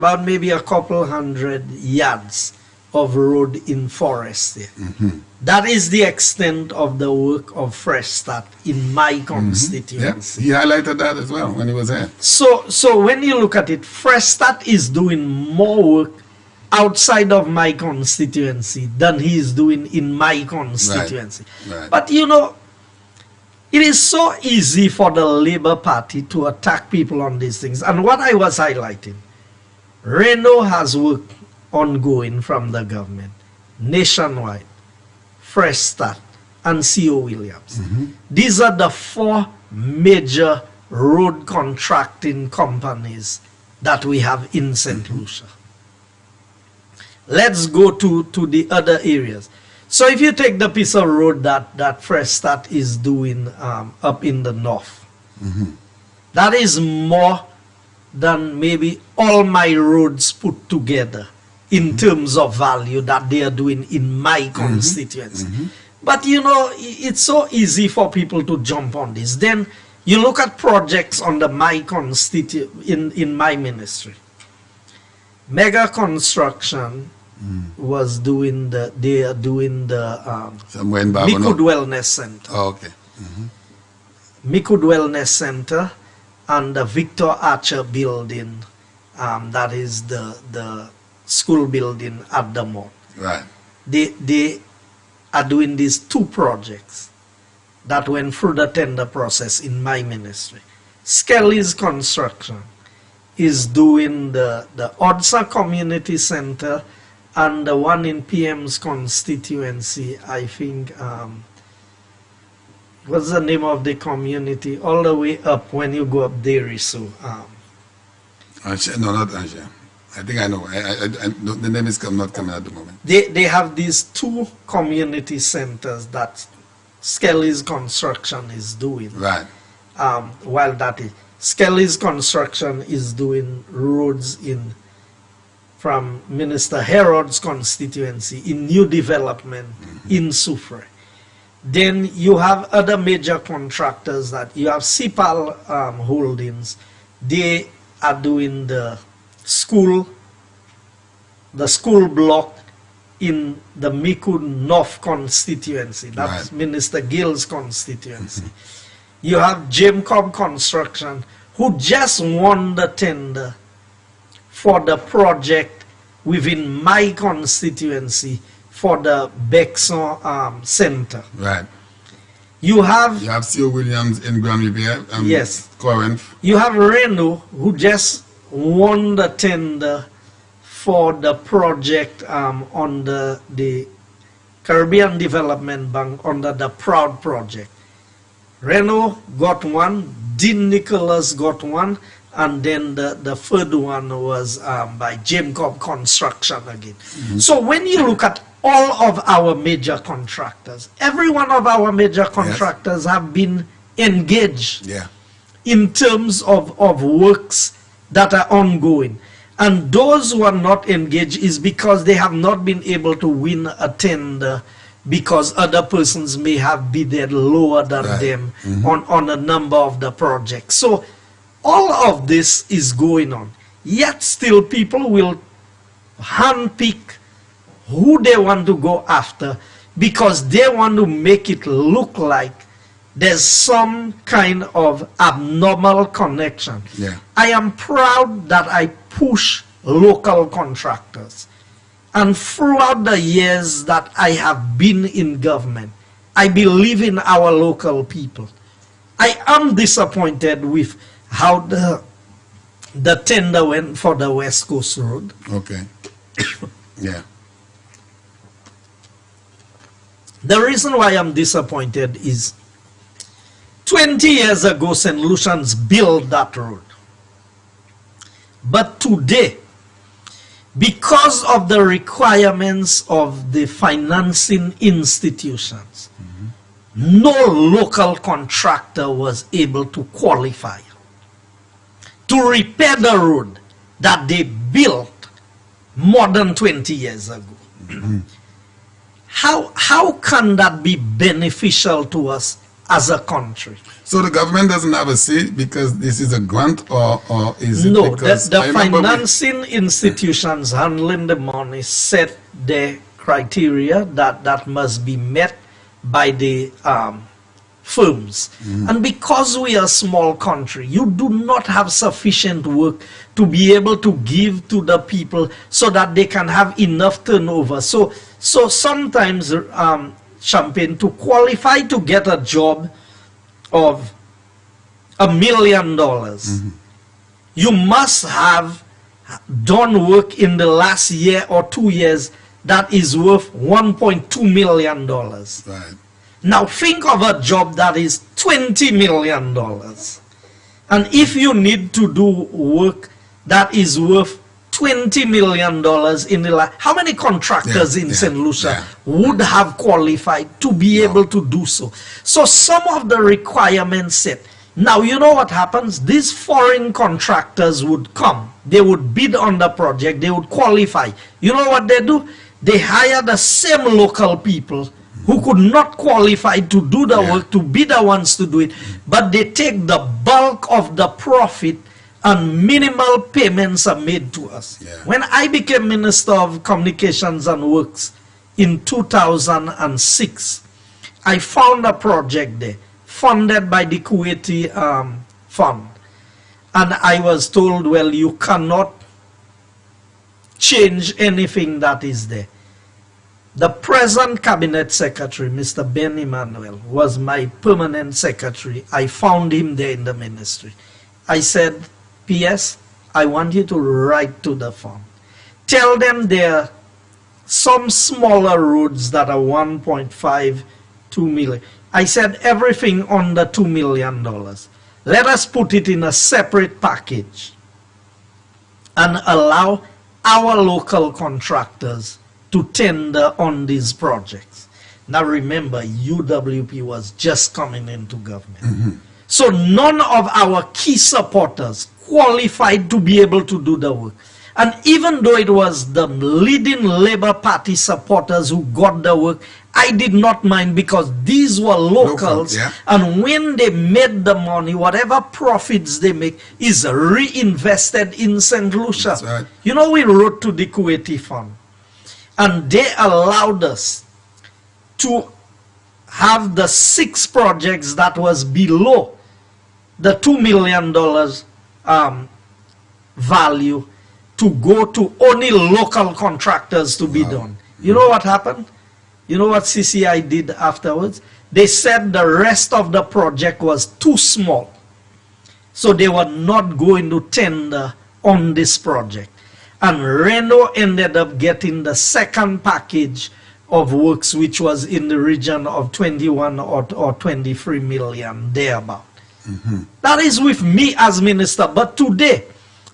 about maybe a couple hundred yards of road in forest there. That is the extent of the work of Fresh Start in my constituency. Yeah, he highlighted that as well when he was here. So when you look at it, Fresh Start is doing more work outside of my constituency than he is doing in my constituency. Right. But you know, it is so easy for the Labour Party to attack people on these things. And what I was highlighting, Reno has work ongoing from the government, nationwide, Fresh Start, and C.O. Williams. These are the 4 major road contracting companies that we have in St. Lucia. Let's go to the other areas. So if you take the piece of road that Fresh Start is doing up in the north, that is more than maybe all my roads put together in terms of value that they are doing in my constituency. But you know, it's so easy for people to jump on this. Then you look at projects under my in my ministry. Mega Construction was doing they are doing the Mikud Wellness Center. Oh, okay. Mikud Wellness Center and the Victor Archer building, that is the school building at the mall. Right. They are doing these 2 projects that went through the tender process in my ministry. Skelly's Construction is doing the Odsa Community Center and the one in PM's constituency, I think, what's the name of the community? All the way up when you go up there, so. No, not Ansha. I think I know. The name is not coming at the moment. They have these 2 community centers that Skelly's Construction is doing. Right. While that is, Skelly's Construction is doing roads from Minister Herod's constituency in new development in Soufrière. Then you have other major contractors that you have CPAL Holdings. They are doing the school block in the Mikud North constituency. That's right. Minister Gill's constituency. You have Jacob Construction, who just won the tender for the project within my constituency for the Bexon Center. Right. You have C.O. Williams in Grand Riviere. Yes. Corinth. You have Reno, who just won the tender for the project on the Caribbean Development Bank under the Proud project. Reno got one, Dean Nicholas got one, and then the third one was by Jacob Construction again. So when you look at all of our major contractors, every one of our major contractors have been engaged in terms of works that are ongoing. And those who are not engaged is because they have not been able to win a tender because other persons may have bid lower than them on a number of the projects. So all of this is going on. Yet still people will handpick who they want to go after because they want to make it look like there's some kind of abnormal connection. I am proud that I push local contractors. And throughout the years that I have been in government, I believe in our local people. I am disappointed with how the tender went for the West Coast Road. Okay. Yeah. The reason why I'm disappointed is 20 years ago, St. Lucians built that road. But today, because of the requirements of the financing institutions, no local contractor was able to qualify to repair the road that they built more than 20 years ago. How can that be beneficial to us as a country. So the government doesn't have a say because this is a grant, or is it No, because the I remember financing institutions handling the money set the criteria that must be met by the firms. And because we are a small country, you do not have sufficient work to be able to give to the people so that they can have enough turnover. So sometimes, Champagne, to qualify to get a job of $1 million, you must have done work in the last year or 2 years that is worth $1.2 million. Right. Now think of a job that is $20 million. And if you need to do work that is worth $20 million in the last, how many contractors in St. Lucia would have qualified to be able to do so? So some of the requirements set. Now, you know what happens? These foreign contractors would come. They would bid on the project. They would qualify. You know what they do? They hire the same local people who could not qualify to do the work, to be the ones to do it. But they take the bulk of the profit, and minimal payments are made to us. When I became Minister of Communications and Works in 2006, I found a project there funded by the Kuwaiti fund. And I was told, well, you cannot change anything that is there. The present cabinet secretary, Mr. Ben Emmanuel, was my permanent secretary. I found him there in the ministry. I said, PS, I want you to write to the fund. Tell them there are some smaller roads that are 1.5, 2 million. I said everything under $2 million. Let us put it in a separate package and allow our local contractors to tender on these projects. Now remember, UWP was just coming into government. So none of our key supporters qualified to be able to do the work. And even though it was the leading Labour Party supporters who got the work, I did not mind because these were locals. And when they made the money, whatever profits they make is reinvested in St. Lucia. Right. You know, we wrote to the Kuwaiti fund, and they allowed us to have the 6 projects that was below the $2 million value to go to only local contractors to be done. You know what happened? You know what CCI did afterwards? They said the rest of the project was too small. So they were not going to tender on this project. And Reno ended up getting the second package of works, which was in the region of 21 or 23 million, thereabout. That is with me as minister. But today,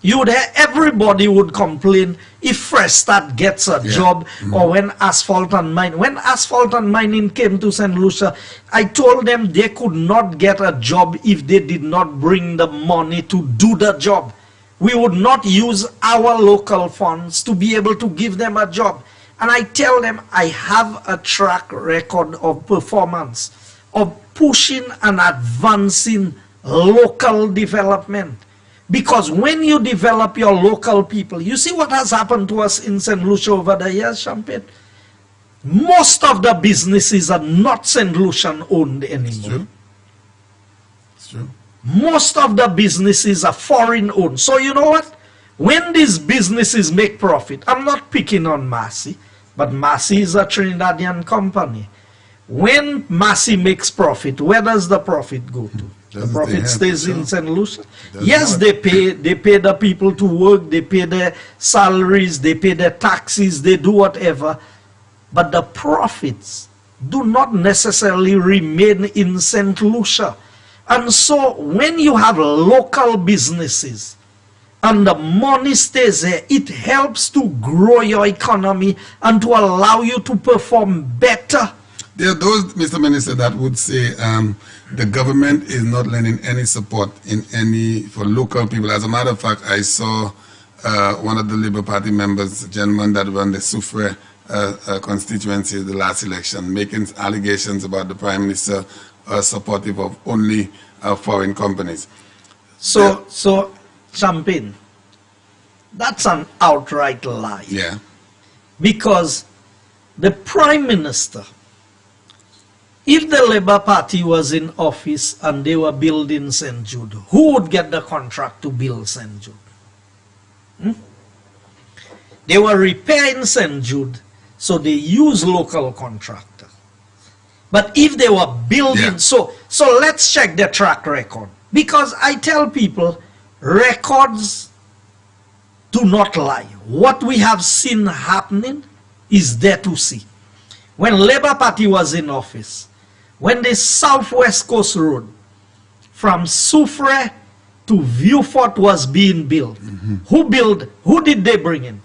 you would hear everybody would complain if Fresh Start gets a job, or when Asphalt and Mining. When Asphalt and Mining came to St. Lucia, I told them they could not get a job if they did not bring the money to do the job. We would not use our local funds to be able to give them a job. And I tell them I have a track record of performance, of pushing and advancing local development. Because when you develop your local people, you see what has happened to us in St. Lucia over the years, Champagne? Most of the businesses are not St. Lucian owned anymore. It's true. It's true. Most of the businesses are foreign owned. So you know what? When these businesses make profit, I'm not picking on Massey, but Massey is a Trinidadian company. When Massey makes profit, where does the profit go to? The profit stays in St. Lucia. Yes, they pay the people to work, they pay their salaries, they pay their taxes, they do whatever. But the profits do not necessarily remain in St. Lucia. And so when you have local businesses and the money stays there, it helps to grow your economy and to allow you to perform better. There are those, Mr. Minister, that would say the government is not lending any support for local people. As a matter of fact, I saw one of the Labour Party members, a gentleman that run the Soufrière constituency the last election, making allegations about the Prime Minister supportive of only foreign companies. So, Champagne, that's an outright lie. Yeah. Because the Prime Minister, if the Labour Party was in office and they were building St. Jude, who would get the contract to build St. Jude? They were repairing St. Jude, so they use local contractor. But if they were building, so let's check the track record. Because I tell people, records do not lie. What we have seen happening is there to see. When Labour Party was in office, when the Southwest Coast Road from Soufrière to Vieux-Fort was being built, who did they bring in?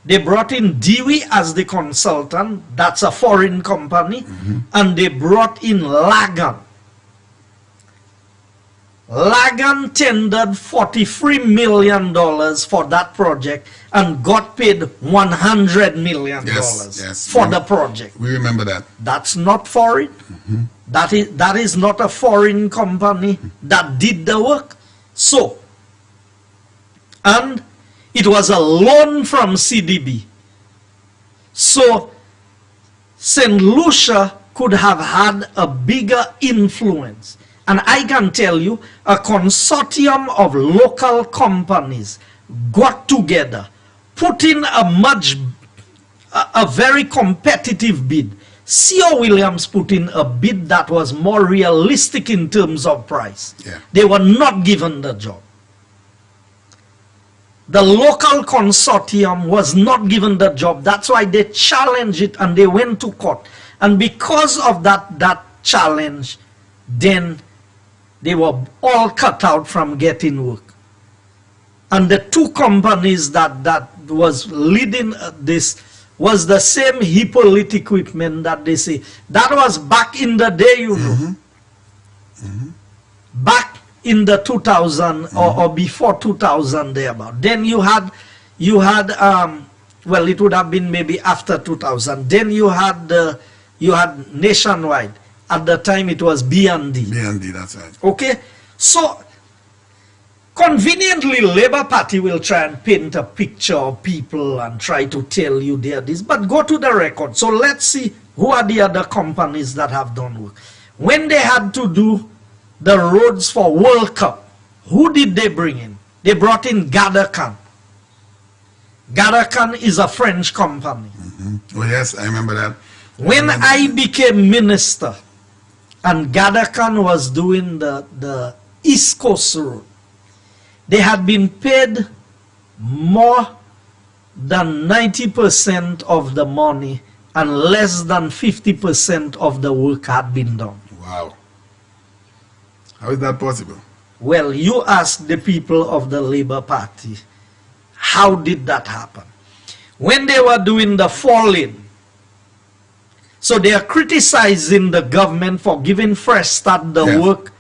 They brought in Dewey as the consultant, that's a foreign company, and they brought in Lagan. Lagan tendered $43 million for that project and got paid $100 million for the project. We remember that. That's not foreign. That is not a foreign company that did the work. So, and it was a loan from CDB. So, St. Lucia could have had a bigger influence. And I can tell you, a consortium of local companies got together, put in a very competitive bid. C.O. Williams put in a bid that was more realistic in terms of price. Yeah. They were not given the job. The local consortium was not given the job. That's why they challenged it and they went to court. And because of that challenge, then they were all cut out from getting work. And the two companies that was leading this was the same Hippolyte equipment that they say. That was back in the day, you know. Back in the 2000 or before 2000 thereabout. Then you had well, it would have been maybe after 2000. Then you had Nationwide. At the time it was B&D. B&D, that's right. Okay, so conveniently Labour Party will try and paint a picture of people and try to tell you they're this, but go to the record. So let's see who are the other companies that have done work. When they had to do the roads for World Cup, who did they bring in? They brought in Gadakan. Gadakan is a French company. Oh yes, I remember that. When I became minister, and Gadakan was doing the East Coast Road, they had been paid more than 90% of the money and less than 50% of the work had been done. Wow. How is that possible? Well, you ask the people of the Labour Party, how did that happen? When they were doing the 4-lane, so they are criticizing the government for giving Fresh Start the work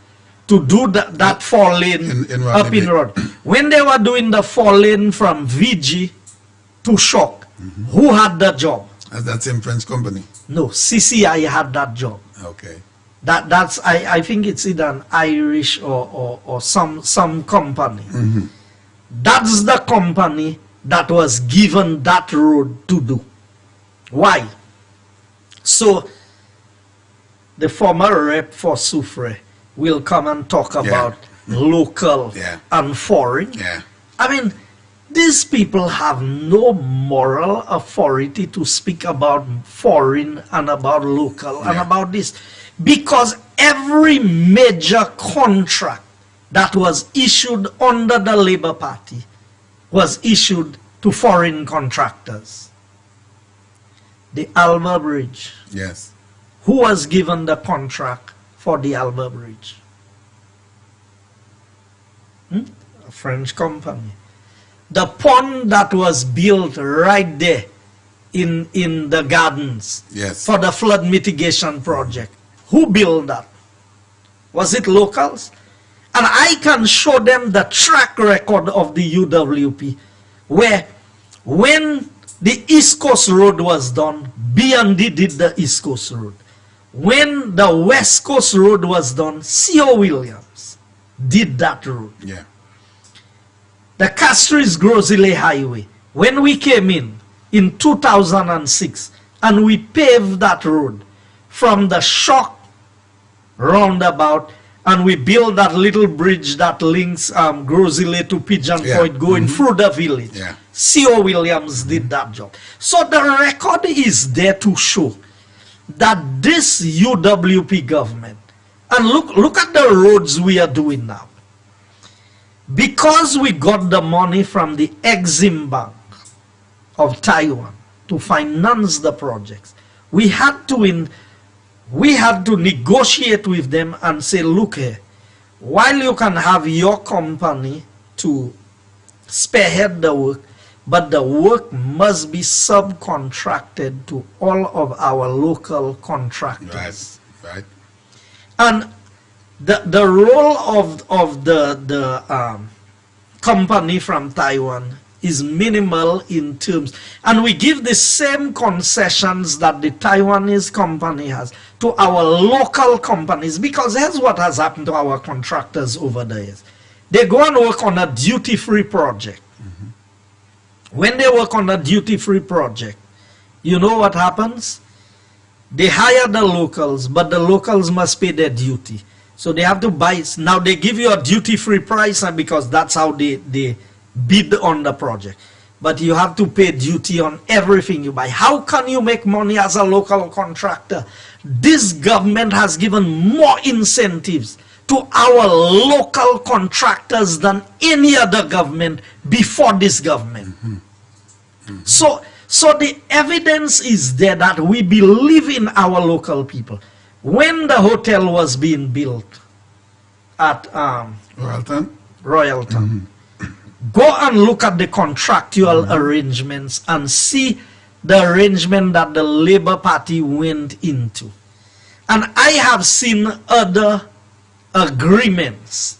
to do that 4-lane up in road. When they were doing the 4-lane from VG to Shock, who had the job? That's in French company. No, CCI had that job. Okay. That's I think it's either an Irish or some company. That's the company that was given that road to do. Why? So the former rep for Soufrière will come and talk about local and foreign. I mean, these people have no moral authority to speak about foreign and about local and about this, because every major contract that was issued under the Labour Party was issued to foreign contractors. The Alba Bridge. Yes. Who was given the contract for the Alba Bridge? A French company. The pond that was built right there in the gardens for the flood mitigation project. Who built that? Was it locals? And I can show them the track record of the UWP, where when the East Coast Road was done, B&D did the East Coast Road. When the West Coast Road was done, C.O. Williams did that road. Yeah. The Castries Grosile Highway, when we came in 2006, and we paved that road from the Shock roundabout, and we built that little bridge that links Grosile to Pigeon Point, going through the village. Yeah. C.O. Williams did that job. So the record is there to show that this UWP government, and look at the roads we are doing now. Because we got the money from the Exim Bank of Taiwan to finance the projects, we had to negotiate with them and say, look here, while you can have your company to spearhead the work, but the work must be subcontracted to all of our local contractors. Right. And the role of the company from Taiwan is minimal in terms, and we give the same concessions that the Taiwanese company has to our local companies, because here's what has happened to our contractors over the years. They go and work on a duty-free project. When they work on a duty-free project, you know what happens? They hire the locals, but the locals must pay their duty. So they have to buy. Now they give you a duty-free price, and because that's how they bid on the project. But you have to pay duty on everything you buy. How can you make money as a local contractor? This government has given more incentives to our local contractors than any other government before this government. So the evidence is there that we believe in our local people. When the hotel was being built at Royalton, go and look at the contractual arrangements and see the arrangement that the Labour Party went into. And I have seen other agreements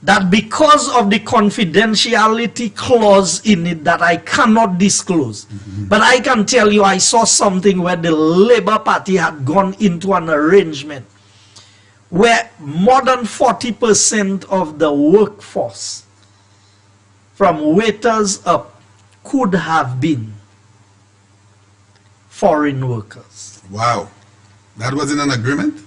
that, because of the confidentiality clause in it that I cannot disclose, but I can tell you I saw something where the Labour Party had gone into an arrangement where more than 40% of the workforce, from waiters up, could have been foreign workers. Wow. That was in an agreement?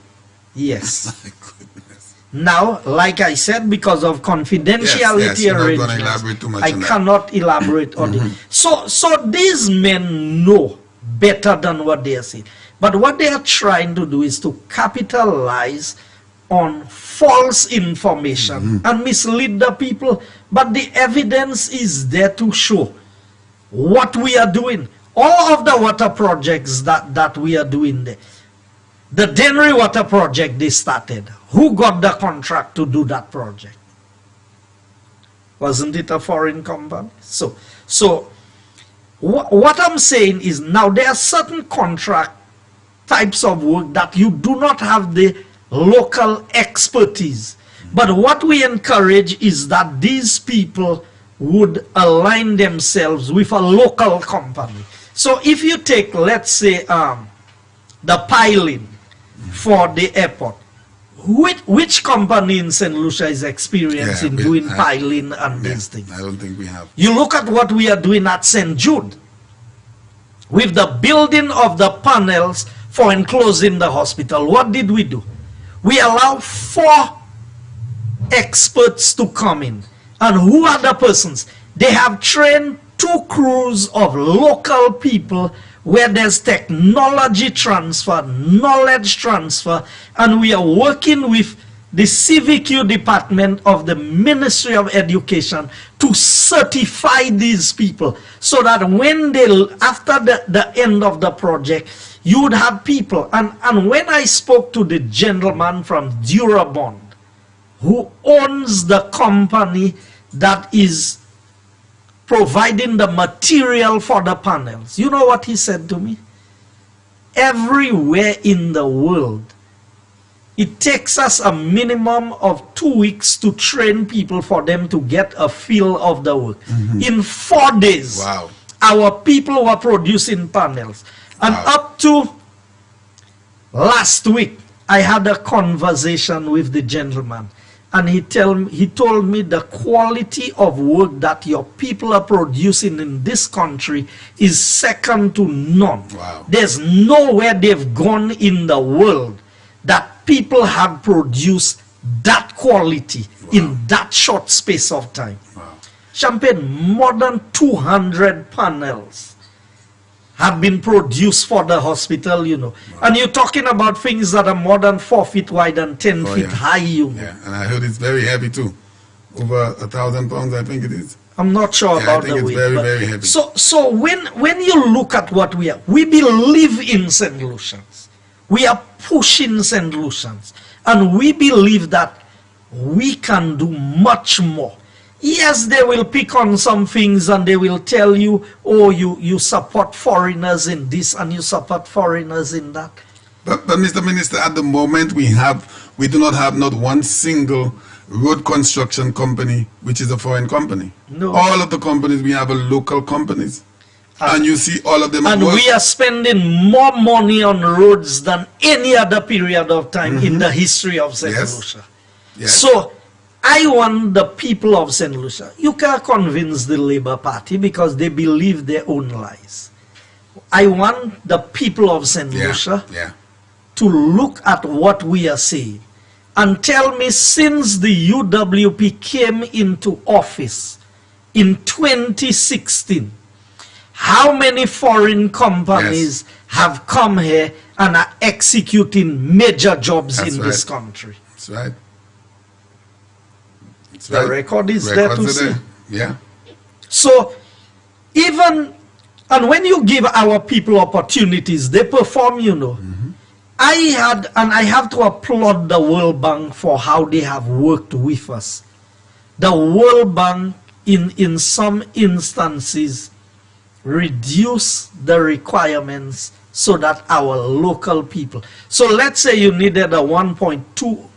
Yes. My goodness. Now, like I said, because of confidentiality arrangements, I cannot elaborate on it. So these men know better than what they are saying. But what they are trying to do is to capitalize on false information and mislead the people. But the evidence is there to show what we are doing. All of the water projects that we are doing there. The Dennery Water Project they started. Who got the contract to do that project? Wasn't it a foreign company? So what I'm saying is, now there are certain contract types of work that you do not have the local expertise. But what we encourage is that these people would align themselves with a local company. So if you take, let's say, the piling for the airport, which company in St. Lucia is experienced in doing piling and these things? I don't think we have. You look at what we are doing at St. Jude with the building of the panels for enclosing the hospital. What did we do? We allow 4 experts to come in. And who are the persons? They have trained 2 crews of local people where there's technology transfer, knowledge transfer, and we are working with the CVQ department of the Ministry of Education to certify these people, so that when they, after the end of the project, you would have people. And when I spoke to the gentleman from Durabond, who owns the company that is providing the material for the panels, you know what he said to me? Everywhere in the world, it takes us a minimum of 2 weeks to train people for them to get a feel of the work. In 4 days, our people were producing panels. And up to Last week, I had a conversation with the gentleman, and he told me the quality of work that your people are producing in this country is second to none. Wow. There's nowhere they've gone in the world that people have produced that quality in that short space of time. Wow. Champagne, more than 200 panels have been produced for the hospital, you know. Wow. And you're talking about things that are more than 4 feet wide and 10 feet high, you know. Yeah, and I heard it's very heavy too. Over 1,000 pounds, I think it is. I'm not sure about the weight. I think it's very, very heavy. So when you look at what we are, we believe in St. Lucians. We are pushing St. Lucians. And we believe that we can do much more. Yes, they will pick on some things and they will tell you, oh, you support foreigners in this and you support foreigners in that. But Mr. Minister, at the moment we do not have not one single road construction company which is a foreign company. No. All of the companies we have are local companies. And you see all of them. And we are spending more money on roads than any other period of time in the history of St. Lucia. Yes. So I want the people of St. Lucia. You can't convince the Labour Party because they believe their own lies. I want the people of St. Lucia to look at what we are saying and tell me, since the UWP came into office in 2016, how many foreign companies have come here and are executing major jobs in this country? That's right. The record is there to see. Yeah. So even, and when you give our people opportunities, they perform, you know. I have to applaud the World Bank for how they have worked with us. The World Bank in some instances reduce the requirements so that our local people, so let's say you needed a 1.2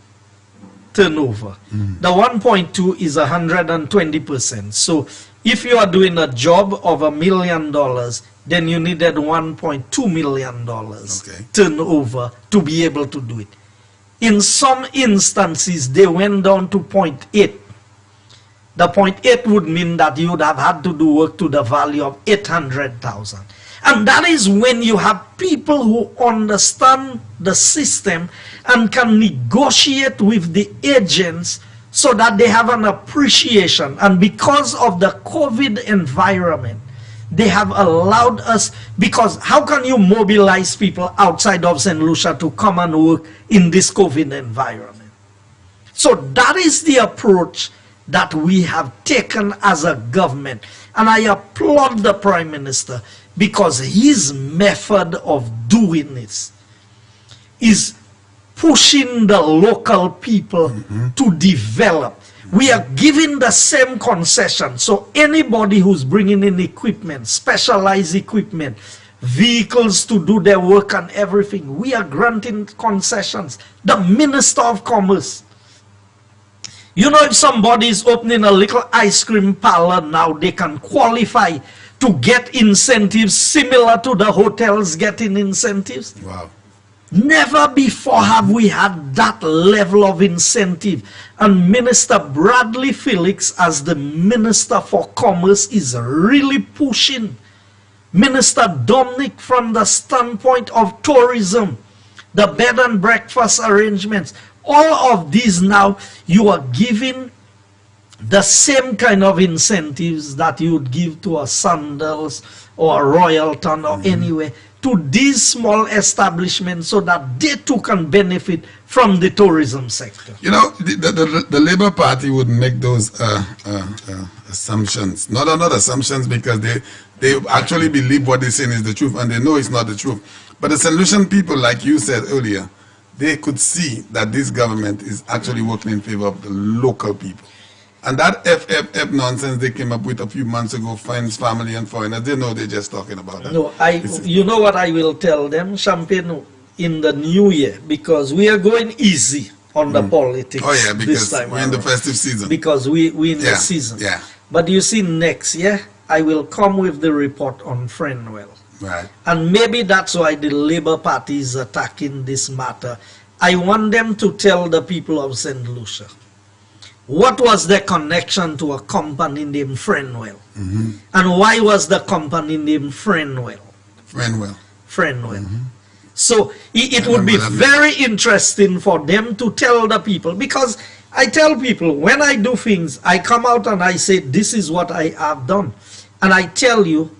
turnover. The 1.2 is 120%. So if you are doing a job of $1 million, then you needed $1.2 million turnover to be able to do it. In some instances, they went down to 0.8. The 0.8 would mean that you would have had to do work to the value of 800,000. And that is when you have people who understand the system and can negotiate with the agents so that they have an appreciation. And because of the COVID environment, they have allowed us, because how can you mobilize people outside of St. Lucia to come and work in this COVID environment? So that is the approach that we have taken as a government. And I applaud the Prime Minister because his method of doing this is pushing the local people to develop. We are giving the same concession. So anybody who's bringing in equipment, specialized equipment, vehicles to do their work and everything, we are granting concessions. The Minister of Commerce, you know, if somebody is opening a little ice cream parlor now, they can qualify to get incentives similar to the hotels getting incentives. Wow. Never before have we had that level of incentive. And Minister Bradley Felix, as the Minister for Commerce, is really pushing. Minister Dominic, from the standpoint of tourism, the bed and breakfast arrangements, all of these now, you are giving the same kind of incentives that you would give to a Sandals or a Royalton or anywhere, to these small establishments so that they too can benefit from the tourism sector. You know, the Labour Party would make those assumptions. Not assumptions, because they actually believe what they're saying is the truth, and they know it's not the truth. But the St. Lucian people, like you said earlier, they could see that this government is actually working in favor of the local people. And that FFF nonsense they came up with a few months ago, friends, family, and foreigners, they know they're just talking about that. No, you know what I will tell them, Champagne, in the new year, because we are going easy on the politics. Oh yeah, because this time we're in the festive season. Because we're in the season. Yeah. But you see, next year, I will come with the report on Frenwell. Right. And maybe that's why the Labour Party is attacking this matter. I want them to tell the people of St. Lucia what was their connection to a company named Friendwell, and why was the company named Friendwell. Friendwell. So it would be very interesting for them to tell the people, because I tell people when I do things, I come out and I say this is what I have done, and I tell you,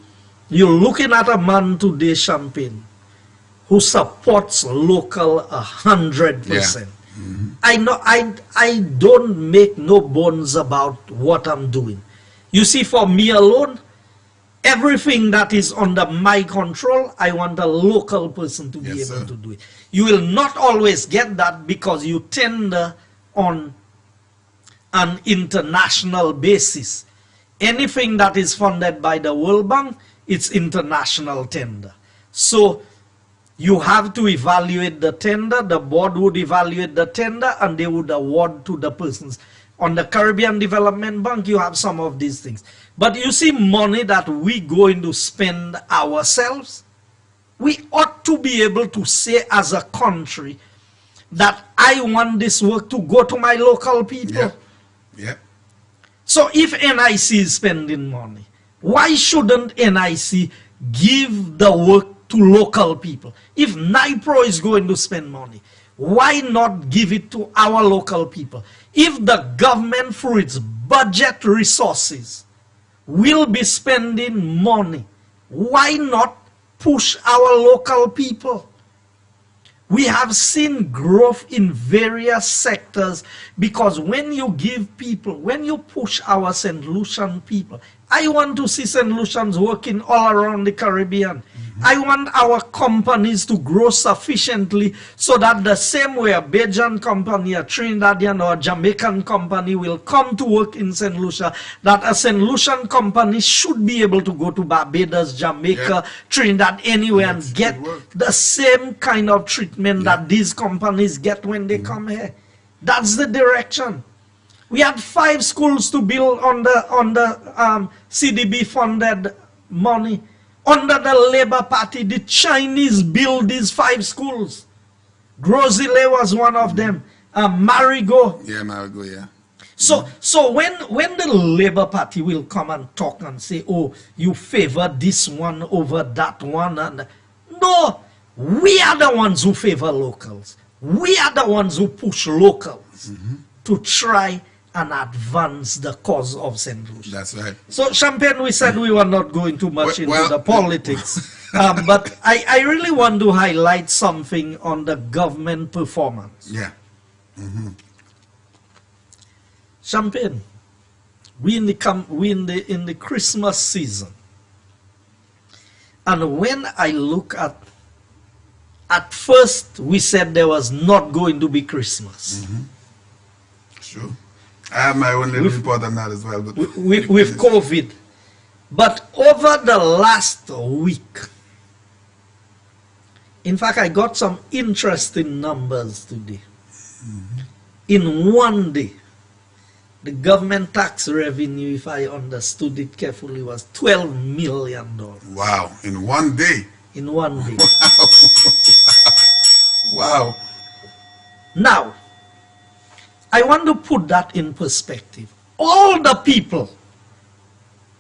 you're looking at a man today, Champagne, who supports local 100%. I know I don't make no bones about what I'm doing. You see, for me alone, everything that is under my control, I want a local person to be able to do it. You will not always get that because you tender on an international basis. Anything that is funded by the World Bank, it's international tender. So you have to evaluate the tender, the board would evaluate the tender, and they would award to the persons. On the Caribbean Development Bank, you have some of these things. But you see, money that we going to spend ourselves, we ought to be able to say as a country that I want this work to go to my local people. So if NIC is spending money, why shouldn't NIC give the work to local people? If NIPRO is going to spend money, why not give it to our local people? If the government, through its budget resources, will be spending money, why not push our local people? We have seen growth in various sectors, because when you give people, when you push our St. Lucian people, I want to see St. Lucians working all around the Caribbean. I want our companies to grow sufficiently so that the same way a Bajan company, a Trinidadian or a Jamaican company will come to work in St. Lucia, that a St. Lucian company should be able to go to Barbados, Jamaica, Trinidad, anywhere and get the same kind of treatment that these companies get when they come here. That's the direction. We had 5 schools to build on the CDB funded money. Under the Labour Party, the Chinese built these 5 schools. Grosile was one of them. Marigo. Marigo, So when the Labour Party will come and talk and say, oh, you favor this one over that one. And no, we are the ones who favor locals. We are the ones who push locals to try and advance the cause of St. Lucia. That's right. So, Champagne, we said we were not going too much into the politics, but I really want to highlight something on the government performance. Champagne, we in the Christmas season, and when I look at first we said there was not going to be Christmas. Sure. I have my own little report on that as well. But with COVID. But over the last week, in fact, I got some interesting numbers today. In one day, the government tax revenue, if I understood it carefully, was $12 million. Wow. In one day? In one day. Wow. Now, I want to put that in perspective. All the people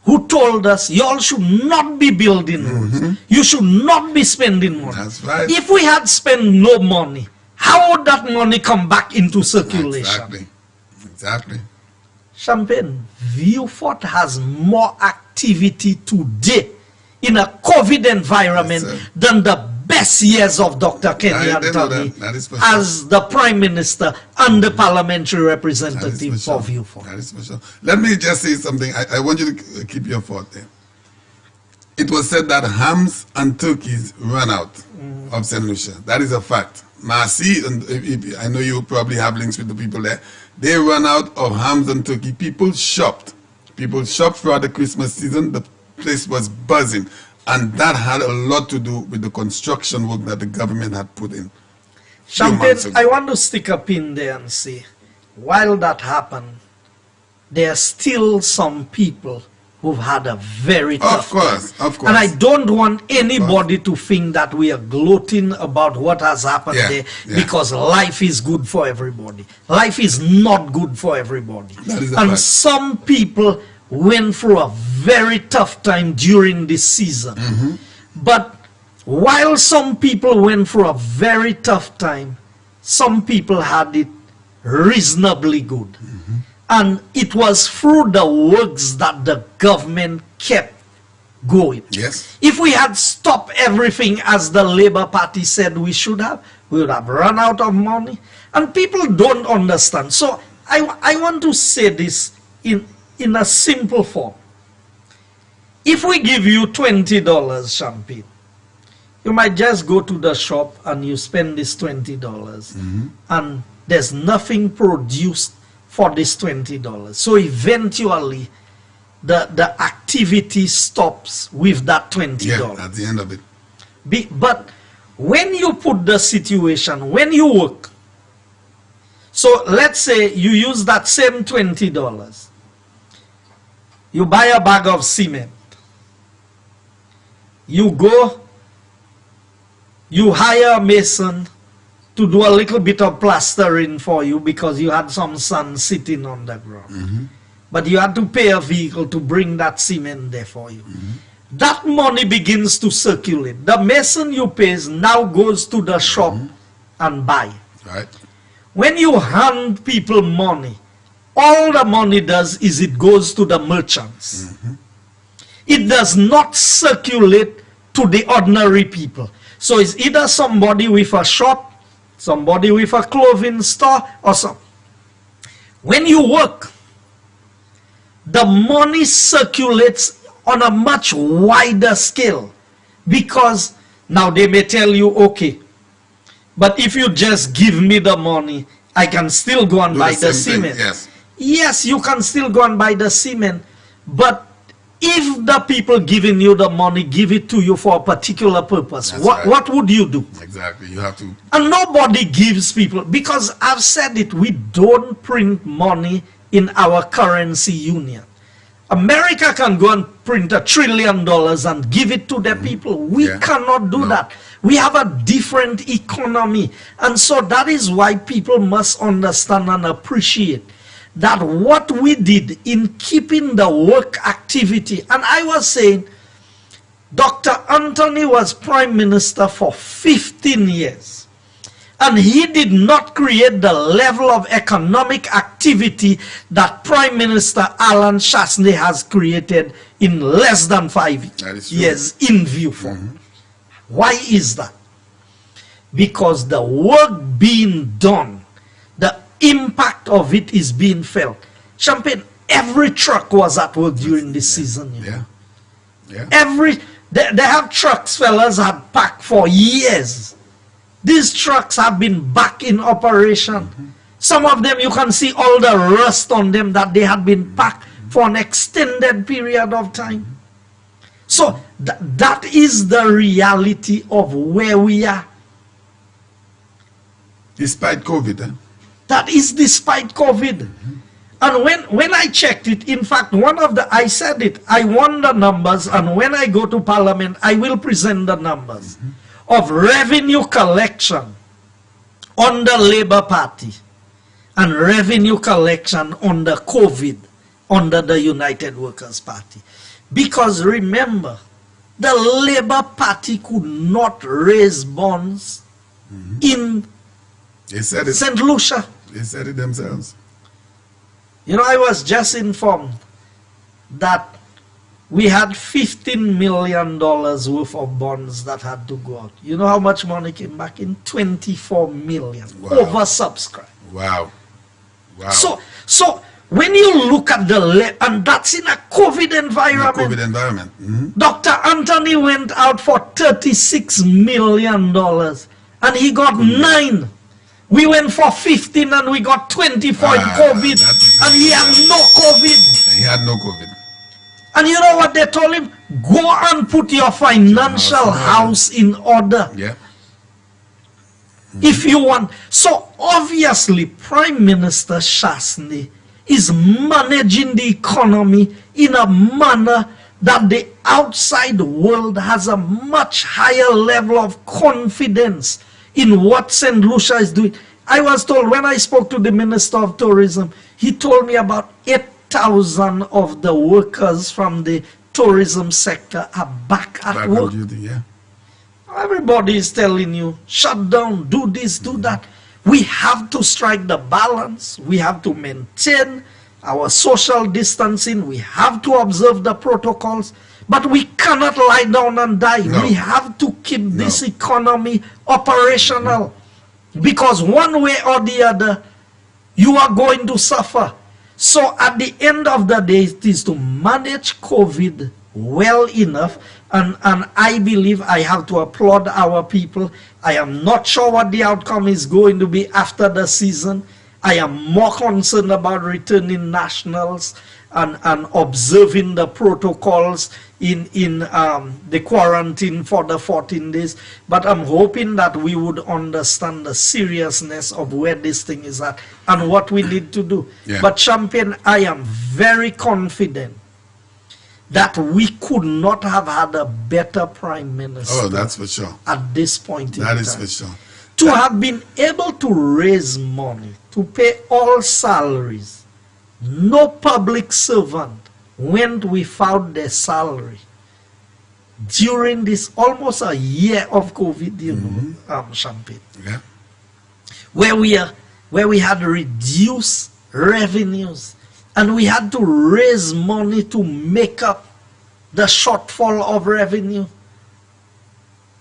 who told us, y'all should not be building roads, you should not be spending money. That's right. If we had spent no money, how would that money come back into circulation? Exactly. Champagne, Viewfort has more activity today in a COVID environment than the best years of Dr. Kenny Anthony as the Prime Minister and the parliamentary representative for Viewfort. That is for sure. Let me just say something. I want you to keep your thought there. It was said that hams and turkeys run out of St. Lucia. That is a fact. Marcy, and I know you probably have links with the people there, they run out of hams and turkey. People shopped. People shopped throughout the Christmas season. The place was buzzing. And that had a lot to do with the construction work that the government had put in. Champagne, I want to stick a pin there and say, while that happened, there are still some people who've had a very tough time. Of course. And I don't want anybody to think that we are gloating about what has happened there because life is good for everybody. Life is not good for everybody. And some people went through a very tough time during this season. But while some people went through a very tough time, some people had it reasonably good. And it was through the works that the government kept going. Yes. If we had stopped everything as the Labour Party said we should have, we would have run out of money. And people don't understand. So I want to say this in a simple form. If we give you $20, Champagne, you might just go to the shop and you spend this $20 and there's nothing produced for this $20. So eventually the activity stops with that $20. Yeah, at the end of it. But when you put the situation, when you work, so let's say you use that same $20, you buy a bag of cement, you go, you hire a mason to do a little bit of plastering for you because you had some sand sitting on the ground. But you had to pay a vehicle to bring that cement there for you. That money begins to circulate. The mason you pay now goes to the shop and buy. Right. When you hand people money, all the money does is it goes to the merchants. It does not circulate to the ordinary people. So it's either somebody with a shop, somebody with a clothing store, or some. When you work, the money circulates on a much wider scale, because now they may tell you, okay, but if you just give me the money, I can still go and buy the cement. Yes, you can still go and buy the cement, but if the people giving you the money give it to you for a particular purpose, what would you do? Exactly, you have to. And nobody gives people, because I've said it, we don't print money in our currency union. America can go and print $1 trillion and give it to the people. We cannot do that. We have a different economy. And so that is why people must understand and appreciate that what we did in keeping the work activity. And I was saying, Dr. Anthony was Prime Minister for 15 years. And he did not create the level of economic activity that Prime Minister Alan Chasney has created in less than 5 years in view for. Why is that? Because the work being done, the impact of it is being felt. Champagne, every truck was at work during this season. You know? They have trucks fellas had packed for years. These trucks have been back in operation. Some of them you can see all the rust on them that they had been packed for an extended period of time. So that is the reality of where we are. Despite COVID, That is despite COVID. And when I checked it, in fact, I said it, I won the numbers, and when I go to Parliament, I will present the numbers of revenue collection on the Labour Party and revenue collection under COVID under the United Workers' Party. Because remember, the Labour Party could not raise bonds in St. Lucia. They said it themselves. You know, I was just informed that we had $15 million worth of bonds that had to go out. You know how much money came back in? 24 million. Wow. Oversubscribed. Wow. Wow. So when you look at and that's in a COVID environment. Dr. Anthony went out for $36 million and he got 9. We went for 15 and we got 20 for COVID, and he had no COVID. He had no COVID. And you know what they told him? Go and put your financial house in order. Yeah. If you want. So obviously Prime Minister Chasney is managing the economy in a manner that the outside world has a much higher level of confidence in what St. Lucia is doing. I was told when I spoke to the Minister of Tourism, he told me about 8,000 of the workers from the tourism sector are back at work. Duty, yeah. Everybody is telling you, shut down, do this, do that. We have to strike the balance. We have to maintain our social distancing. We have to observe the protocols. But we cannot lie down and die. No. We have to keep this economy operational. Because one way or the other, you are going to suffer. So at the end of the day, it is to manage COVID well enough. And I believe I have to applaud our people. I am not sure what the outcome is going to be after the season. I am more concerned about returning nationals and observing the protocols in the quarantine for the 14 days. But I'm hoping that we would understand the seriousness of where this thing is at and what we need to do. Yeah. But Champagne, I am very confident that we could not have had a better prime minister. Oh, that's for sure. At this point in time. That is for sure. To have been able to raise money, to pay all salaries. No public servant went without their salary during this almost a year of COVID, you know, Champagne. Yeah. Where we had reduced revenues and we had to raise money to make up the shortfall of revenue.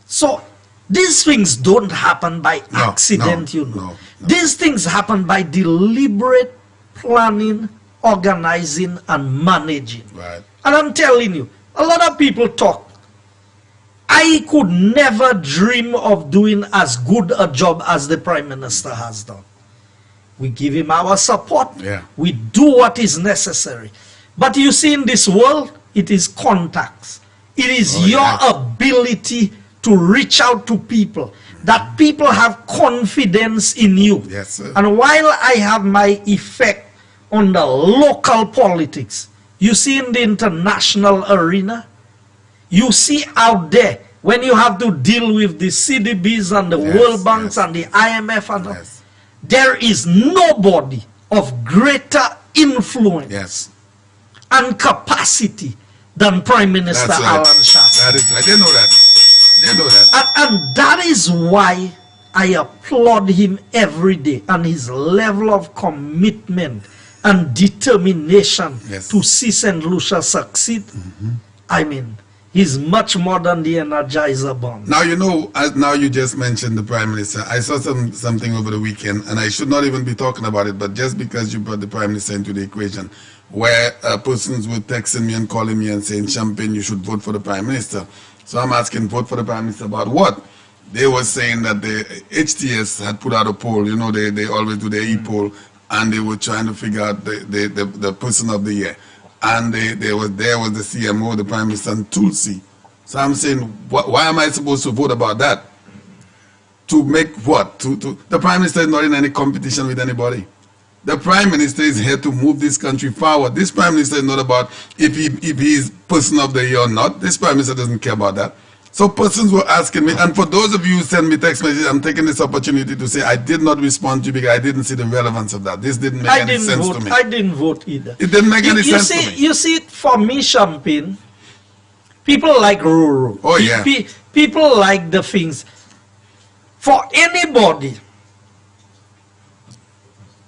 So these things don't happen by accident, you know. These things happen by deliberate planning, organizing, and managing. Right. And I'm telling you, a lot of people talk. I could never dream of doing as good a job as the Prime Minister has done. We give him our support. Yeah. We do what is necessary. But you see, in this world, it is contacts. It is your ability to reach out to people, that people have confidence in you. Yes, sir. And while I have my effect on the local politics, you see in the international arena, you see out there, when you have to deal with the CDBs and the World Banks and the IMF, and there is nobody of greater influence and capacity than Prime Minister Alan Shasta. That is, I didn't know that. Didn't know that. And that is why I applaud him every day and his level of commitment and determination to see St. Lucia succeed. I mean, he's much more than the Energizer Bomb. Now, you know, now you just mentioned the Prime Minister. I saw something over the weekend, and I should not even be talking about it, but just because you brought the Prime Minister into the equation, where persons were texting me and calling me and saying, Champagne, you should vote for the Prime Minister. So I'm asking, vote for the Prime Minister about what? They were saying that the HTS had put out a poll. You know, they always do their e-poll, and they were trying to figure out the person of the year. And there was the CMO, the Prime Minister, and Tulsi. So I'm saying, why am I supposed to vote about that? To make what? The Prime Minister is not in any competition with anybody. The Prime Minister is here to move this country forward. This Prime Minister is not about if he is person of the year or not. This Prime Minister doesn't care about that. So persons were asking me, and for those of you who send me text messages, I'm taking this opportunity to say I did not respond to you because I didn't see the relevance of that. This didn't make any sense to me. I didn't vote either. It didn't make any sense to me. You see, for me, Champagne, people like Ruru. Oh, yeah. People like the things. For anybody,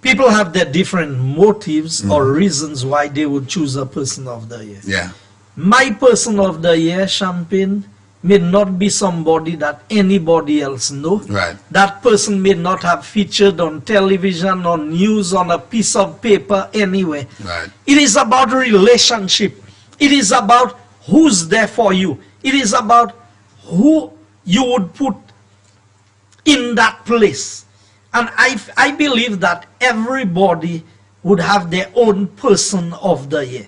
people have their different motives or reasons why they would choose a person of the year. Yeah. My person of the year, Champagne, may not be somebody that anybody else know. Right. That person may not have featured on television or news on a piece of paper anywhere. Right. It is about relationship. It is about who's there for you. It is about who you would put in that place. And I believe that everybody would have their own person of the year.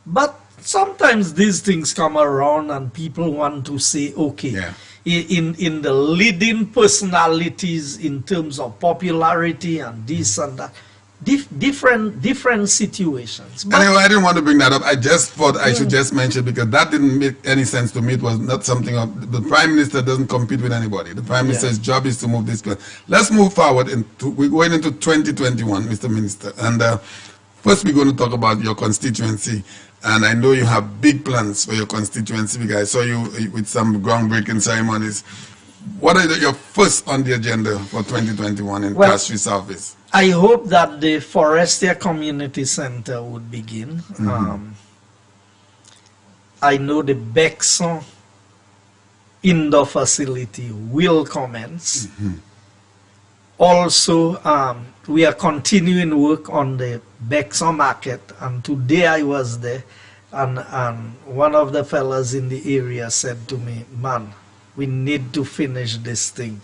But sometimes these things come around and people want to say, okay, in the leading personalities in terms of popularity and this and that, different situations. But anyway, I didn't want to bring that up. I just thought I should just mention, because that didn't make any sense to me. It was not something of the Prime Minister doesn't compete with anybody. The Prime Minister's job is to move this plan. Let's move forward. We're going into 2021, Mr. Minister. And first we're going to talk about your constituency. And I know you have big plans for your constituency, because I saw you with some groundbreaking ceremonies. What are your first on the agenda for 2021 in Castries Southeast? I hope that the Forestier Community Center would begin. I know the Bexon indoor facility will commence. Also, we are continuing work on the Bexon market, and today I was there, and one of the fellas in the area said to me, man, we need to finish this thing.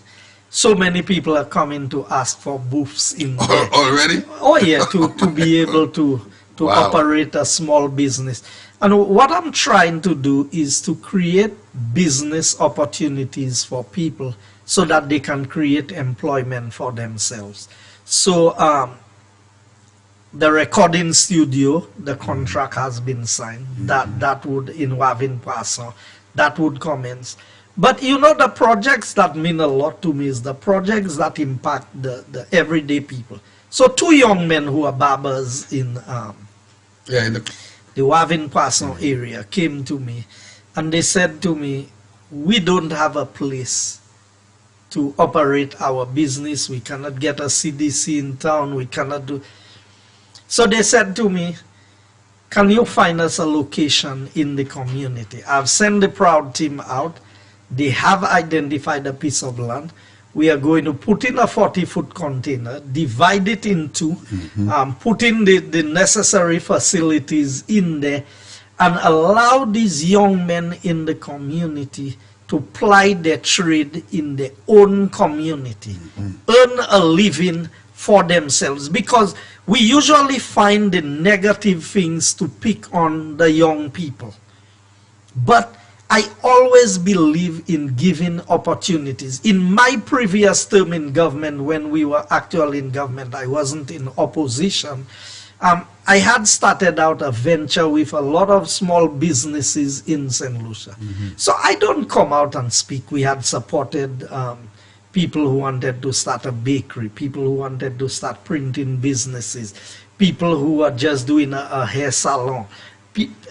So many people are coming to ask for booths in there. Already? Oh yeah, to be able to Wow. operate a small business. And what I'm trying to do is to create business opportunities for people so that they can create employment for themselves. So the recording studio, the contract has been signed. That would, in Wavin Poisson, that would commence. But you know, the projects that mean a lot to me is the projects that impact the everyday people. So 2 young men who are barbers in the Wavin Poisson area came to me, and they said to me, we don't have a place to operate our business. We cannot get a CDC in town. We cannot do. So they said to me, can you find us a location in the community? I've sent the Proud team out. They have identified a piece of land. We are going to put in a 40-foot container, divide it in 2, put in the necessary facilities in there, and allow these young men in the community to ply their trade in their own community, earn a living for themselves. Because we usually find the negative things to pick on the young people. But I always believe in giving opportunities. In my previous term in government, when we were actually in government, I wasn't in opposition. I had started out a venture with a lot of small businesses in St. Lucia. So I don't come out and speak. We had supported people who wanted to start a bakery, people who wanted to start printing businesses, people who are just doing a hair salon.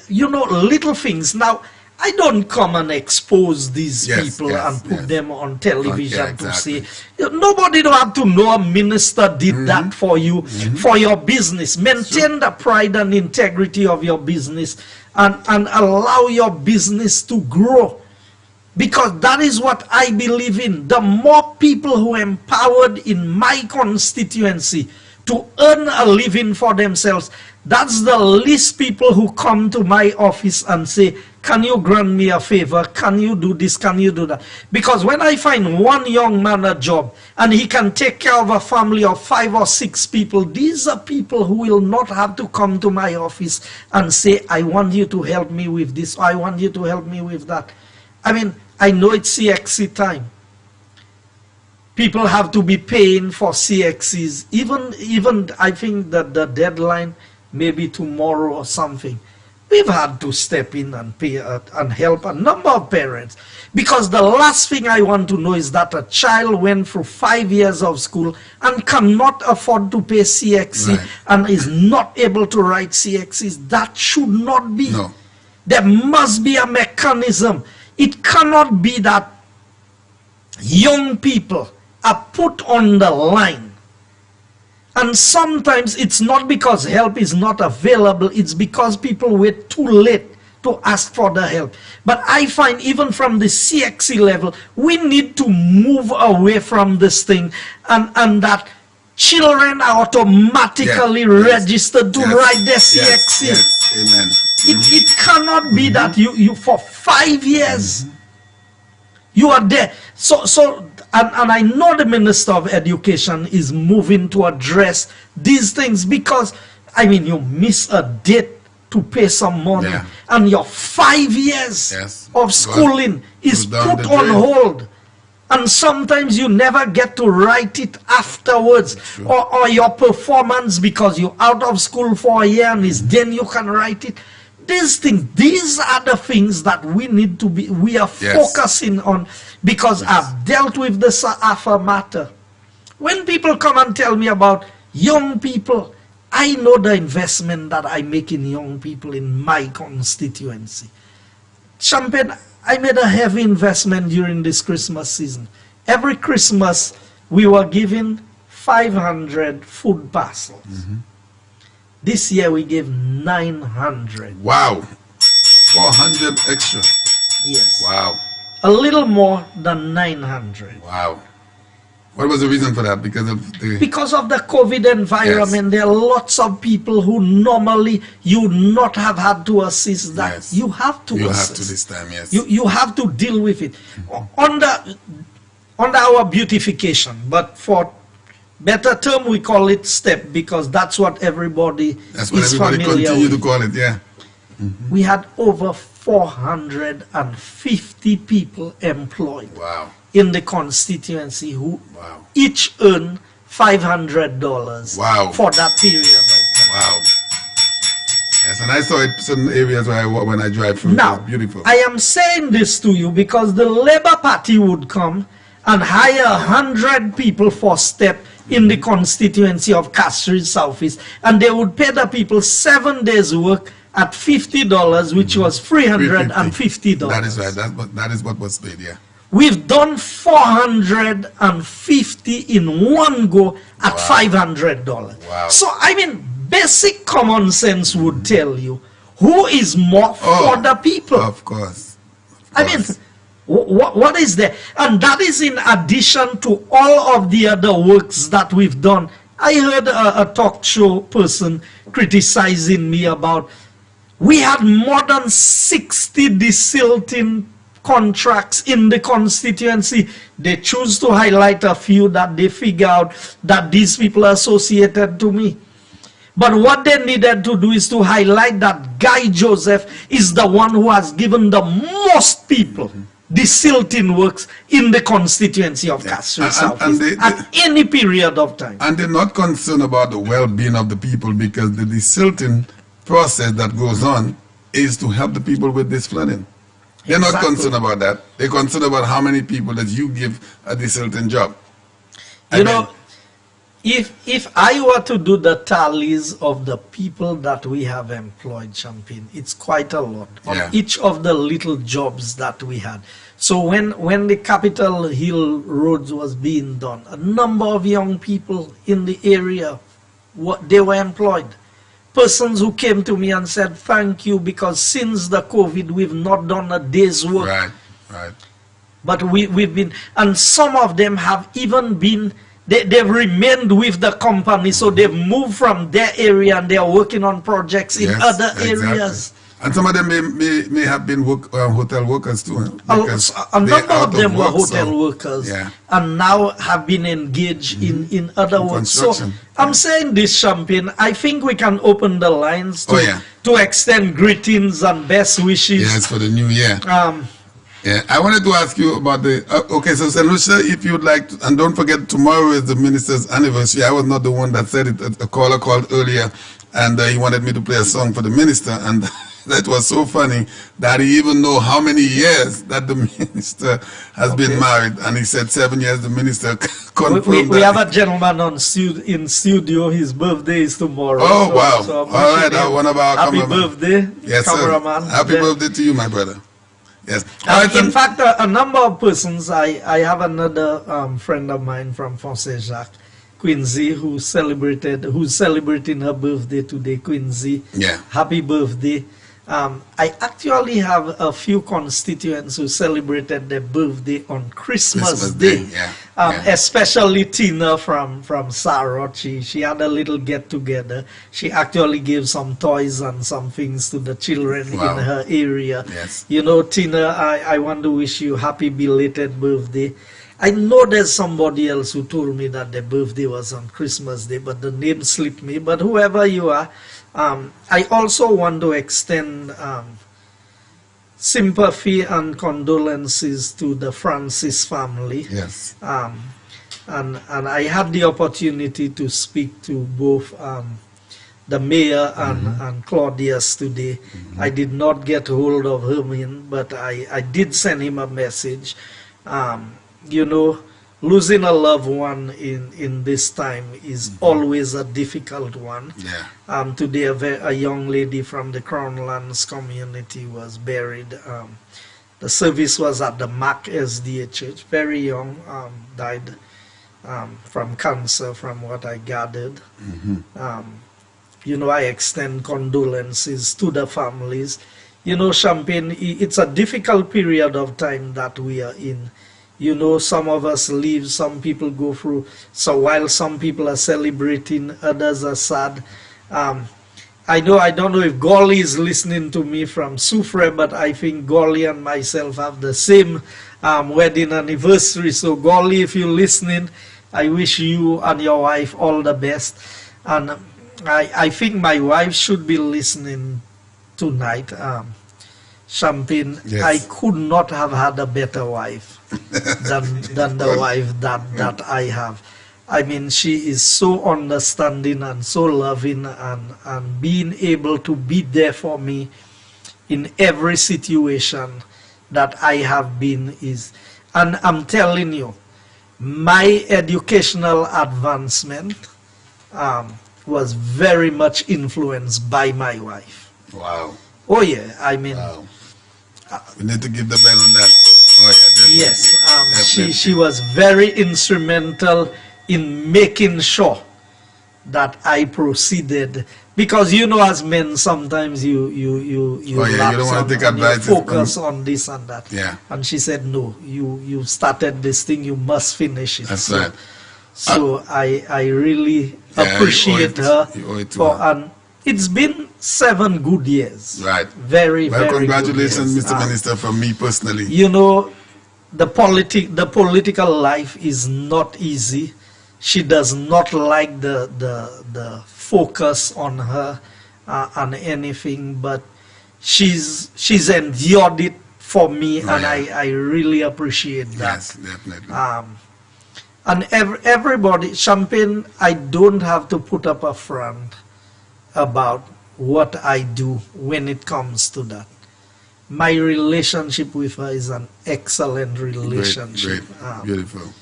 You know, little things. Now, I don't come and expose these people and put them on television to say, nobody don't have to know a minister did that for you, for your business. Maintain the pride and integrity of your business, and allow your business to grow. Because that is what I believe in. The more people who are empowered in my constituency to earn a living for themselves, that's the least people who come to my office and say, can you grant me a favor? Can you do this? Can you do that? Because when I find one young man a job and he can take care of a family of 5 or 6 people, these are people who will not have to come to my office and say, I want you to help me with this, or I want you to help me with that. I mean, I know it's CXC time. People have to be paying for CXCs. Even I think that the deadline may be tomorrow or something. We've had to step in and pay and help a number of parents. Because the last thing I want to know is that a child went through 5 years of school and cannot afford to pay CXC and is not able to write CXCs. That should not be. No. There must be a mechanism. It cannot be that young people are put on the line. And sometimes it's not because help is not available, it's because people wait too late to ask for the help. But I find even from the CXC level, we need to move away from this thing, and that children are automatically registered to write their CXC. Amen. It cannot be that you for 5 years you are there. And I know the Minister of Education is moving to address these things, because, I mean, you miss a date to pay some money, and your 5 years of schooling is put on hold. And sometimes you never get to write it afterwards, or your performance, because you're out of school for a year and then you can write it. These are the things that we need to be, we are focusing on, because I've dealt with the SAAFA matter. When people come and tell me about young people, I know the investment that I make in young people in my constituency. Champagne, I made a heavy investment during this Christmas season. Every Christmas, we were giving 500 food parcels. This year, we gave 900. Wow. 400 extra. Yes. Wow. A little more than 900. Wow. What was the reason for that? Because of the COVID environment. There are lots of people who normally you not have had to assist that. You have to assist. You have to this time, yes. You have to deal with it. Under our beautification, but for better term we call it STEP, because that's what everybody continue to call it, yeah. We had over 450 people employed. Wow. In the constituency who each earn $500 for that period of time. Wow. Yes, and I saw it in certain areas when I drive through. Now, it's beautiful. I am saying this to you because the Labour Party would come and hire 100 people for STEP in the constituency of Castries Southeast, and they would pay the people 7 days work at $50, which was $350. That is right. That is what was paid, yeah. We've done 450 in one go at $500. Wow. So, I mean, basic common sense would tell you who is more for the people. Of course. I mean, what is there? And that is in addition to all of the other works that we've done. I heard a talk show person criticizing me about, we had more than 60 desilting contracts in the constituency. They choose to highlight a few that they figure out that these people are associated to me. But what they needed to do is to highlight that Guy Joseph is the one who has given the most people desilting works in the constituency of Castries Southeast at any period of time. And they're not concerned about the well-being of the people, because the desilting process that goes on is to help the people with this flooding. They're not concerned about that. They're concerned about how many people that you give a desilting job. You know, if I were to do the tallies of the people that we have employed, Champagne, it's quite a lot on each of the little jobs that we had. So when the Capitol Hill roads was being done, a number of young people in the area, they were employed. Persons who came to me and said, thank you, because since the COVID, we've not done a day's work. Right. But we've been, and some of them have even been, they've remained with the company, so they've moved from their area and they are working on projects in other areas. And some of them may have been hotel workers too. A number of them were hotel workers and now have been engaged in other work. So I'm saying this, Champagne, I think we can open the lines to extend greetings and best wishes. Yes, for the new year. I wanted to ask you about the, so St. Lucia, if you'd like to, and don't forget, tomorrow is the minister's anniversary. I was not the one that said it. A caller called earlier, and he wanted me to play a song for the minister, and that was so funny that he even know how many years that the minister has been married, and he said 7 years. The minister confirmed we have a gentleman in studio. His birthday is tomorrow. Oh, wow. So all right, one of our happy birthday, yes, cameraman. Sir. Happy birthday to you, my brother. Yes. In fact, a number of persons, I have another friend of mine from Fonse Jacques, Quincy, who's celebrating her birthday today. Quincy, happy birthday. I actually have a few constituents who celebrated their birthday on Christmas Day. Especially Tina from Sarot. She had a little get-together. She actually gave some toys and some things to the children in her area. Yes. You know, Tina, I want to wish you happy belated birthday. I know there's somebody else who told me that their birthday was on Christmas Day, but the name slipped me. But whoever you are, I also want to extend sympathy and condolences to the Francis family. Yes. And I had the opportunity to speak to both the mayor and Claudius today. I did not get hold of Hermin, but I did send him a message. You know, losing a loved one in this time is always a difficult one. Yeah. Today a young lady from the Crown Lands community was buried. The service was at the Mac SDA Church. Very young, died from cancer, from what I gathered. You know, I extend condolences to the families. You know, Champagne, it's a difficult period of time that we are in. You know, some of us leave, some people go through. So while some people are celebrating, others are sad. I don't know if Golly is listening to me from Soufre, but I think Golly and myself have the same wedding anniversary. So Golly, if you're listening, I wish you and your wife all the best. And I think my wife should be listening tonight. Champagne, Yes. I could not have had a better wife than the wife that I have. I mean, she is so understanding and so loving, and being able to be there for me in every situation that I have been is. And I'm telling you, my educational advancement was very much influenced by my wife. Wow. Oh yeah, I mean, Wow. We need to give the bell on that. Oh yeah, definitely. yes, Definitely. she was very instrumental in making sure that I proceeded, because you know, as men sometimes you Oh, yeah, you lapse don't want on, to take on your advice focus on this and that. Yeah. And she said, no, you started this thing, you must finish it. That's so, right. So I really Yeah, appreciate you her owe it to for, her. and it's been 7 good years. Right. Very, Well, very good congratulations, years. Mr. Minister, from me personally. You know, the political life is not easy. She does not like the focus on her and anything, but she's endured it for me, Oh, and yeah. I really appreciate that. Yes, definitely. And everybody, Champagne, I don't have to put up a front about what I do when it comes to that. My relationship with her is an excellent relationship. Great. Beautiful.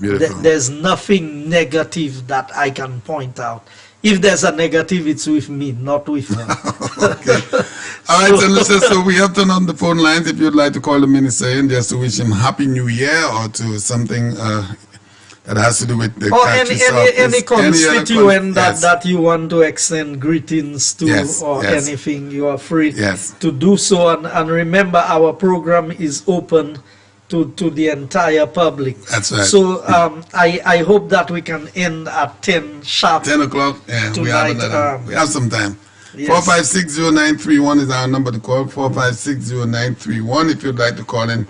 Beautiful. There's nothing negative that I can point out. If there's a negative, it's with me, not with her. Okay. All right, so listen, so we have turned on the phone lines. If you'd like to call the minister in just to wish him Happy New Year, or to something that has to do with the Or Castries any office, constituent yes. that you want to extend greetings to, Yes, or yes. anything, you are free Yes. to do so. And remember, our program is open to the entire public. That's right. So I hope that we can end at 10 sharp. 10 o'clock, yeah, we have Tonight, another. We have some time. Yes. 4560931 is our number to call. 4560931 if you'd like to call in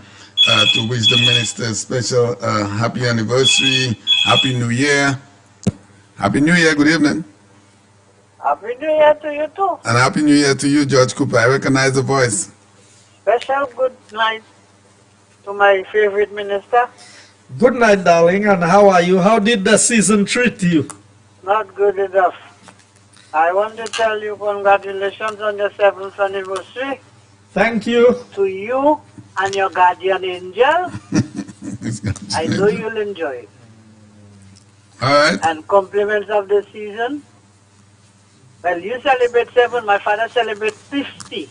to wish the minister a special happy anniversary, happy new year. Happy New Year, good evening. Happy New Year to you too. And happy new year to you, George Cooper. I recognize the voice. Special good night to my favorite minister. Good night, darling. And how are you? How did the season treat you? Not good enough. I want to tell you congratulations on your 7th anniversary Thank you. to you and your guardian angel. I know you'll enjoy it. All right. And compliments of the season. Well, you celebrate 7, my father celebrates 50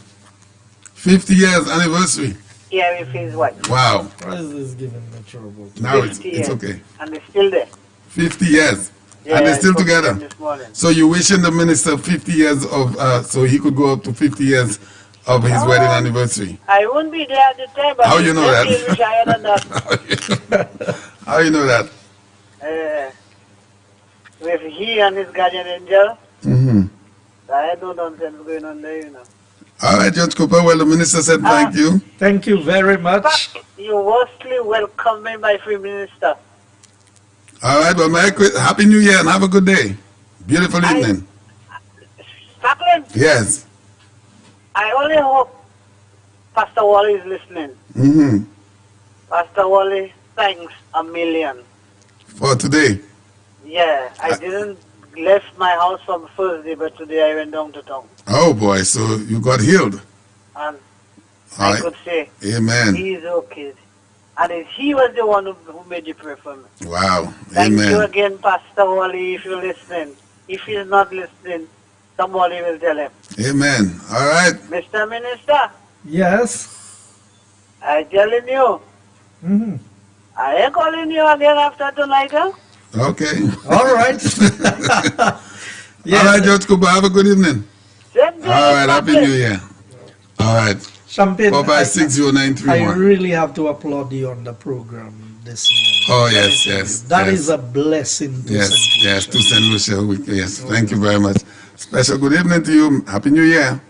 50 years anniversary. here with his wife. Wow. Why is this giving me trouble? Now it's 50 years. okay. And they're still there. 50 years. Yeah, And they're I still spoke to together. them this morning. So you wishing the minister 50 years of, so he could go up to 50 years of his wedding anniversary. I won't be there at the time, but How you know that? he'll wish I had that. How you know that? With he and his guardian angel, Mm-hmm. I had no nonsense going on there, you know. All right, Judge Cooper. Well, the minister said thank you. Thank you very much. But you mostly welcome me, my free minister. All right, well, happy New Year and have a good day. Beautiful evening. Jacqueline, Yes. I only hope Pastor Wally is listening. Mm-hmm. Pastor Wally, thanks a million. For today. Yeah, I didn't left my house from Thursday, but today I went down to town. Oh boy, so you got healed. And All I right. could say, Amen. he is okay. And he was the one who made the prayer for me. Wow. Thank you Amen. again, Pastor Wally, if you're listening. If he's not listening, somebody will tell him. Amen. All right. Mr. Minister, Yes. I'm telling you, Mhm. I ain't calling you again after tonight, huh? Okay. All right. All right, George Cooper. Have a good evening. Same to All you, right. Happy Chaplain. New Year. All right. Champagne, 4560931. I really have to applaud you on the program this morning. Oh, Let me yes, tell yes, you, That yes. is a blessing to Yes, St. yes, to Lucia. St. Lucia. Yes, thank you very much. Special good evening to you. Happy New Year.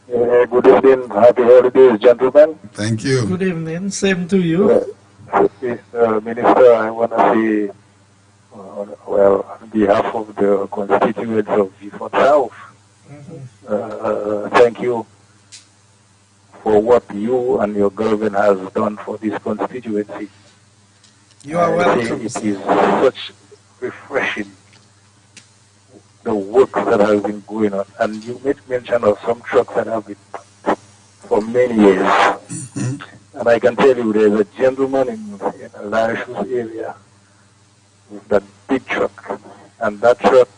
Good evening, happy holidays, gentlemen. Thank you. Good evening. Same to you. Mr. Minister, I want to say, on behalf of the constituents of Beaufort South, thank you for what you and your government has done for this constituency. You are I say welcome. it is such refreshing, the work that has been going on. And you made mention of some trucks that have been for many years. And I can tell you there's a gentleman in Larish's area with that big truck. And that truck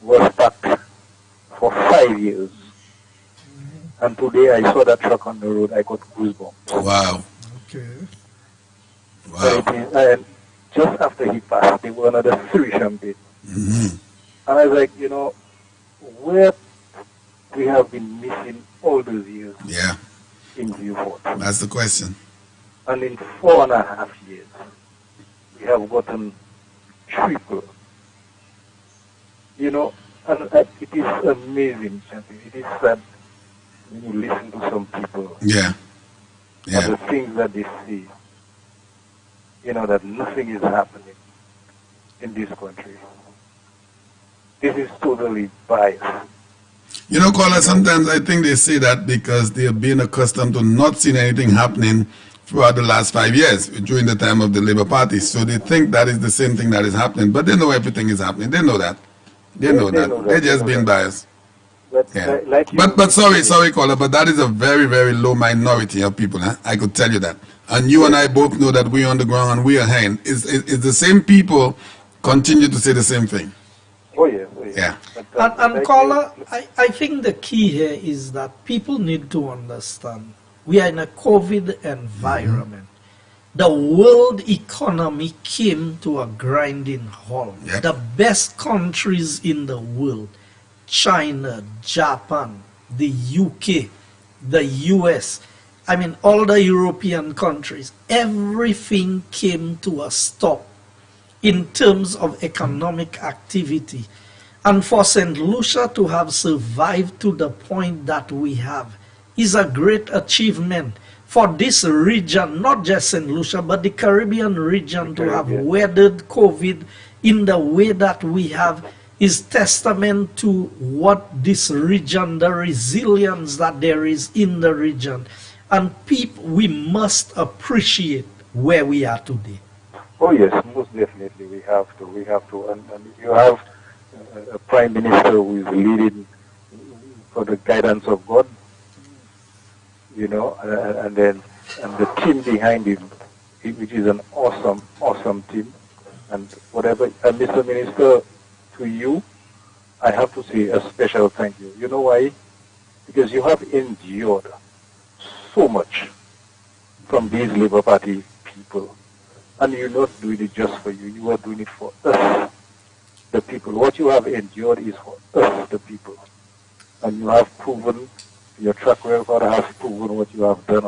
was parked for 5 years. And today I saw that truck on the road, I got goosebumps. Wow. Okay. Wow. And just after he passed, there were another 3 champagne. Mm-hmm. And I was like, where we have been missing all those years Yeah, in Beaufort. that's the question. And in 4.5 years, we have gotten triple. And it is amazing, champion. It is sad when you listen to some people Yeah. and Yeah. the things that they say, that nothing is happening in this country. This is totally biased. Caller, sometimes I think they say that because they have been accustomed to not seeing anything happening throughout the last 5 years during the time of the Labour Party. So they think that is the same thing that is happening, but they know everything is happening. They know that. They know that. They're just being biased. But Yeah. like you, But sorry, caller, but that is a very, very low minority of people. Huh? I could tell you that. And you and I both know that we're on the ground and we are hanging. It's the same people continue to say the same thing. Oh yes. Yeah. But, And like caller, you- I think the key here is that people need to understand we are in a COVID environment. The world economy came to a grinding halt. Yep. The best countries in the world, China, Japan, the UK, the US, all the European countries, everything came to a stop in terms of economic activity. And for St. Lucia to have survived to the point that we have is a great achievement for this region, not just St. Lucia, but the Caribbean region to have weathered COVID in the way that we have is testament to what this region, the resilience that there is in the region. And people, we must appreciate where we are today. Oh yes, most definitely we have to. And you have a prime minister who is leading for the guidance of God, and the team behind him, which is an awesome team. And Mr. Minister, to you, I have to say a special thank you. You know why? Because you have endured so much from these Labour Party people. And you're not doing it just for you. You are doing it for us, the people. What you have endured is for us, the people. And you have proven, your track record has proven what you have done,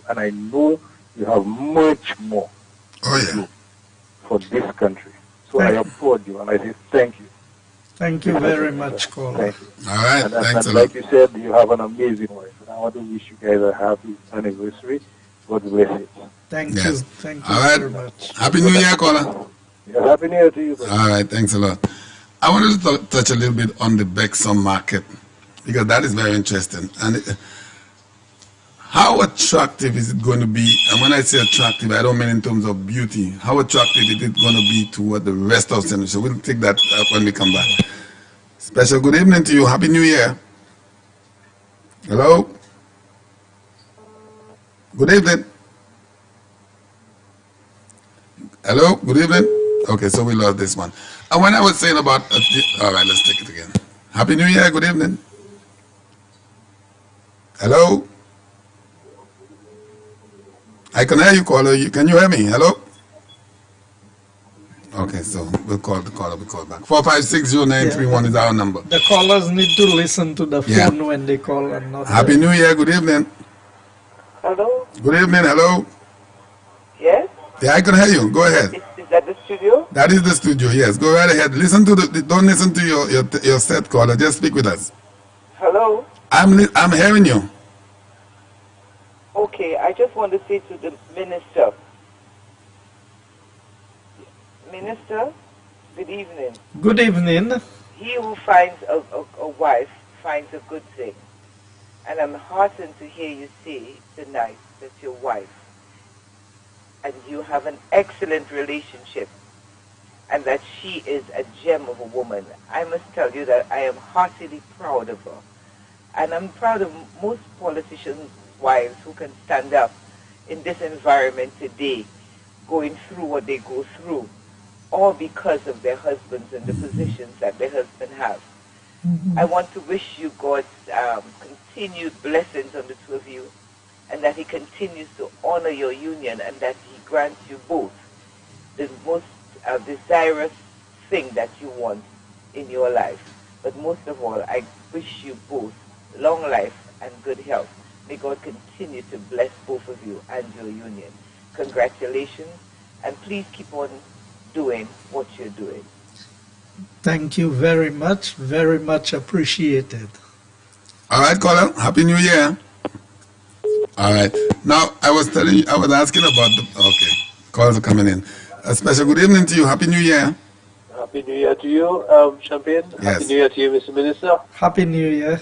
and I know you have much more to do for this country. So I applaud you and I say thank you. Thank you very much, caller. Thank you. All right. And Thanks a lot. like you said, you have an amazing wife. And I want to wish you guys a happy anniversary. God bless it. Thank Yes. you. Thank you All right. very much. Happy New Year, caller. Yes, happy New Year to you. All right. Thanks a lot. I wanted to touch a little bit on the Bexham market because that is very interesting. And How attractive is it going to be? And when I say attractive, I don't mean in terms of beauty. How attractive is it going to be toward the rest of St. Lucia? We'll take that up when we come back. Special good evening to you. Happy New Year. Hello? Good evening. Hello? Good evening. Okay, so we lost this one. And when I was saying about... all right, let's take it again. Happy New Year. Good evening. Hello? I can hear you, caller. Can you hear me? Hello? Okay, so we'll call the caller. We'll call back. 4560931 is our number. The callers need to listen to the phone when they call and not. Happy New Year. Good evening. Hello? Good evening. Hello? Yes? Yeah, I can hear you. Go ahead. Is that the studio? That is the studio, yes. Go right ahead. Listen to don't listen to your set caller. Just speak with us. Hello? I'm hearing you. Okay, I just want to say to the minister. Minister, good evening. Good evening. He who finds a wife finds a good thing. And I'm heartened to hear you say tonight that your wife and you have an excellent relationship and that she is a gem of a woman. I must tell you that I am heartily proud of her. And I'm proud of most politicians' wives who can stand up in this environment today, going through what they go through, all because of their husbands and the positions that their husbands have. I want to wish you God's continued blessings on the two of you, and that he continues to honor your union, and that he grants you both the most desirous thing that you want in your life. But most of all, I wish you both long life and good health. May God continue to bless both of you and your union. Congratulations, and please keep on doing what you're doing. Thank you very much appreciated. All right, caller. Happy New Year. All right. Now, I was asking about okay, calls are coming in. A special good evening to you. Happy New Year. Happy New Year to you, Champagne. Yes. Happy New Year to you, Mr. Minister. Happy New Year.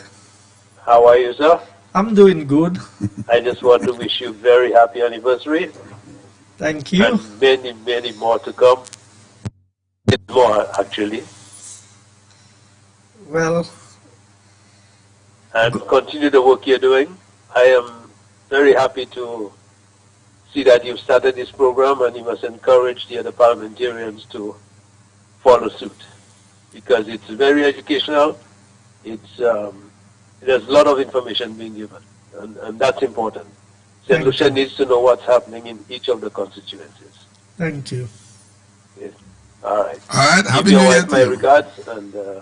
How are you, sir? I'm doing good. I just want to wish you very happy anniversary. Thank you. And many, many more to come. More, actually. Well. And continue the work you're doing. I am very happy to see that you've started this program, and you must encourage the other parliamentarians to follow suit, because it's very educational. There's a lot of information being given, and that's important. St. Lucia needs to know what's happening in each of the constituencies. Thank you. Yes. All right. All right. Happy Give New your Year wife to my you. regards, and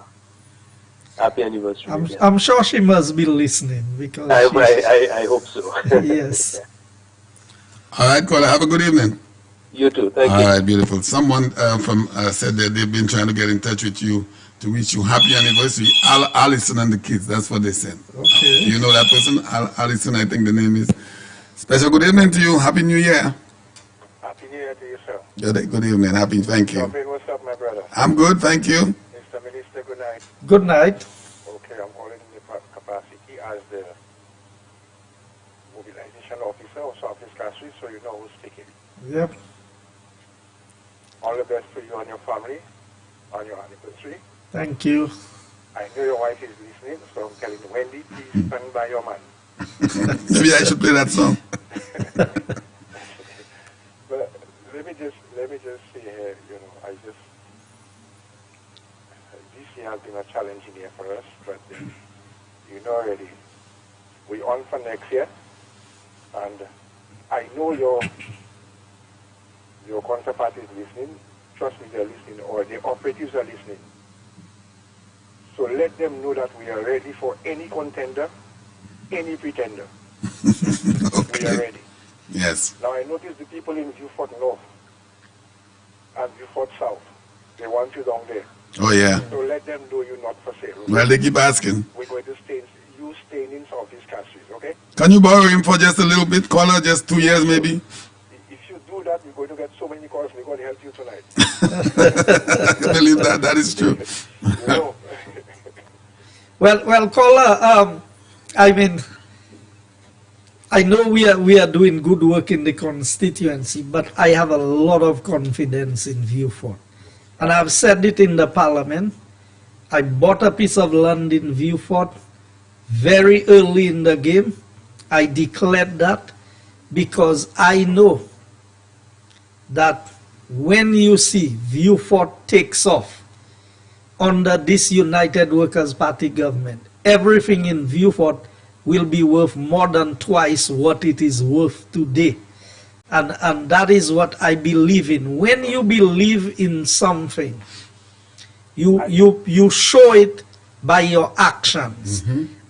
happy anniversary. I'm sure she must be listening, because I hope so. Yes. All right, caller. Have a good evening. You too. Thank All you. right, beautiful. Someone said that they've been trying to get in touch with you to wish you happy anniversary. Allison and the kids. That's what they said. Okay. Do you know that person? Allison, I think the name is. Special good evening to you. Happy New Year. Happy New Year to you, sir. Good evening. Happy. Thank you. Robin, what's up, my brother? I'm good. Thank you. Mr. Minister, good night. Good night. Okay, I'm calling in the capacity as the mobilization officer of Southeast Castries, so you know who's speaking. Yep. All the best for you and your family on your anniversary. Thank you. I know your wife is listening, so I'm telling Wendy, please stand by your man. Maybe I should play that song. But let me just say here, this year has been a challenging year for us, but you know already, we're on for next year, and I know your counterpart is listening. Trust me, they're listening, or the operatives are listening. So let them know that we are ready for any contender, any pretender. Okay. We are ready. Yes. Now I notice the people in Beaufort North and Beaufort South, they want you down there. Oh, yeah. So let them know you're not for sale. Well, they keep asking. We're going to staying in Southeast Castries, okay? Can you borrow him for just a little bit, caller? Just 2 years, maybe? If you do that, you're going to get so many calls, we're going to help you tonight. I believe that. That is true. You know? Well, caller, I mean, I know we are doing good work in the constituency, but I have a lot of confidence in Viewfort. And I've said it in the parliament. I bought a piece of land in Viewfort very early in the game. I declared that because I know that when you see Viewfort takes off under this United Workers' Party government, everything in Viewfort will be worth more than twice what it is worth today. And that is what I believe in. When you believe in something, you show it by your actions.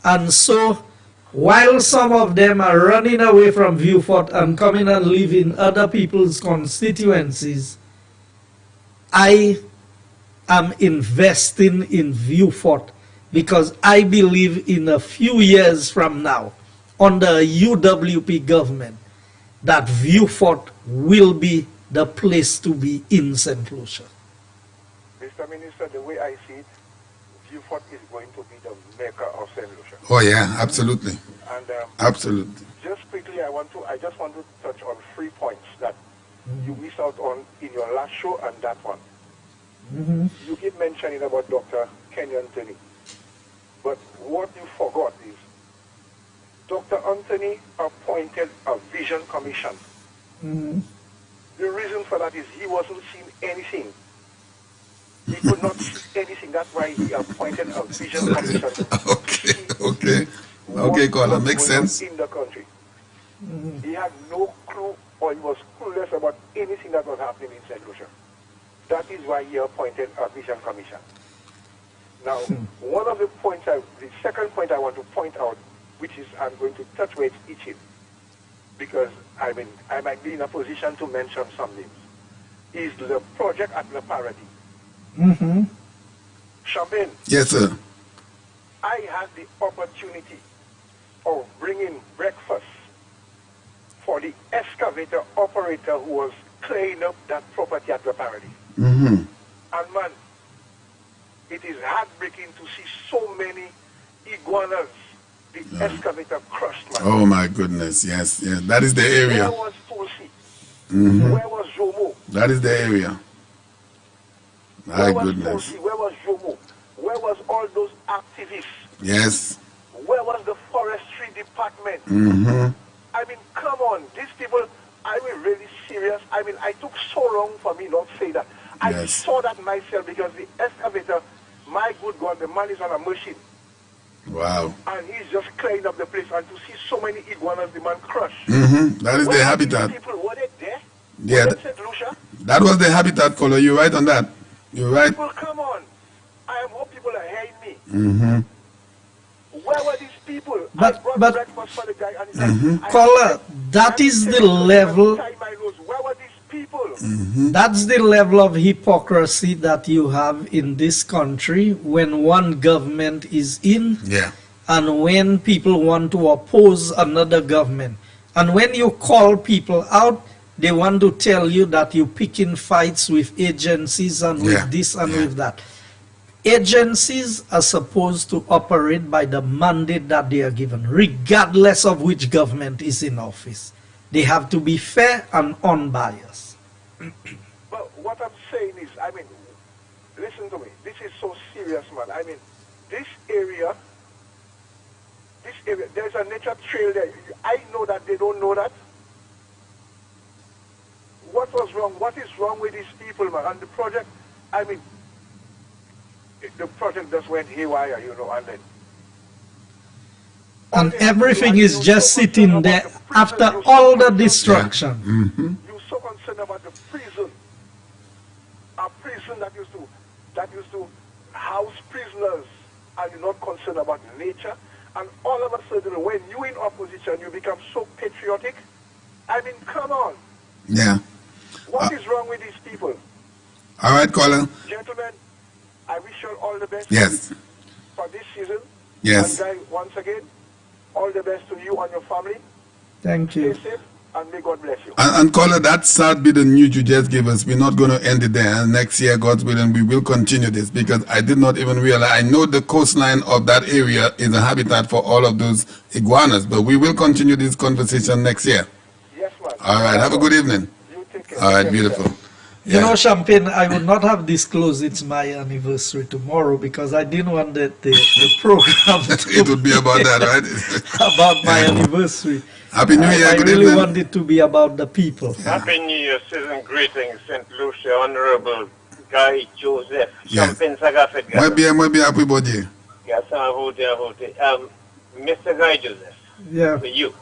And so while some of them are running away from Viewfort and coming and live in other people's constituencies, I am investing in Viewfort because I believe in a few years from now, under a UWP government, that Viewfort will be the place to be in St. Lucia. Mr. Minister, the way I see it, Viewfort is going to be the maker of St. Lucia. Oh yeah, absolutely. And Absolutely. just quickly, I just want to touch on 3 points that you missed out on in your last show and that one. You keep mentioning about Dr. Kenny Anthony. But what you forgot is Dr. Anthony appointed a vision commission. The reason for that is he wasn't seeing anything. He could not see anything. That's why he appointed a vision commission. Okay, caller, makes sense. In the country. He had no clue, or he was clueless about anything that was happening in St. Lucia. That is why he appointed a vision commission. Now, one of the points, the second point I want to point out, which is I'm going to touch where it's itching, because I might be in a position to mention some names, is the project at La Paradis. Champagne. Yes, sir. I had the opportunity of bringing breakfast for the excavator operator who was cleaning up that property at La Paradis. And man, it is heartbreaking to see so many iguanas the excavator crushed, man. Oh my goodness, yes, that is the area. Where was Tulsi? Where was Jomo? That is the area. My goodness. Tulsi? Where was Jomo? Where was all those activists? Yes. Where was the forestry department? I mean, come on, these people, I mean, really serious. I mean, I took so long for me not to say that. I saw that myself because the excavator, my good God, the man is on a machine. Wow. And he's just cleaning up the place, and to see so many iguanas, the man crushed. That is the habitat. People, were they there? Yeah. Were they St. Lucia? That was the habitat, caller. You're right on that. You're right. People, come on. I hope people are hearing me. Where were these people? I brought breakfast for the guy, and he said, caller, that is the level. Where were these people? That's the level of hypocrisy that you have in this country when one government is in, and when people want to oppose another government. And when you call people out, they want to tell you that you're picking fights with agencies and with this and with that. Agencies are supposed to operate by the mandate that they are given, regardless of which government is in office. They have to be fair and unbiased. But what I'm saying is, I mean, listen to me. This is so serious, man. I mean, this area, there's a nature trail there. I know that they don't know that. What was wrong? What is wrong with these people, man? And the project, I mean, the project just went haywire, you know, and then... And everything is just sitting there after all the destruction. You're so concerned about the prison. A prison that used to house prisoners, and you're not concerned about nature. And all of a sudden, when you're in opposition, you become so patriotic. I mean, come on. Yeah. What is wrong with these people? All right, caller. Gentlemen, I wish you all the best. Yes. For this season. Yes. And guys, once again, all the best to you and your family. Thank you. Stay safe and may God bless you. And caller, that sad bit of news you just gave us, we're not going to end it there. Next year, God's willing, we will continue this because I did not even realize. I know the coastline of that area is a habitat for all of those iguanas, but we will continue this conversation next year. Yes, man. All right. Have a good evening. You take care. All right. Beautiful. You know, Champagne, I would not have disclosed it's my anniversary tomorrow because I didn't want the program to It would be about that, right? about my anniversary. Happy New Year. I Good really evening. want it to be about the people. Happy New Year, season greetings, St. Lucia, Honorable Guy Joseph, Yes. Champagne Sagafet. Moi bien, happy birthday. Yes, I vote. Mr. Guy Joseph, Yeah. for you.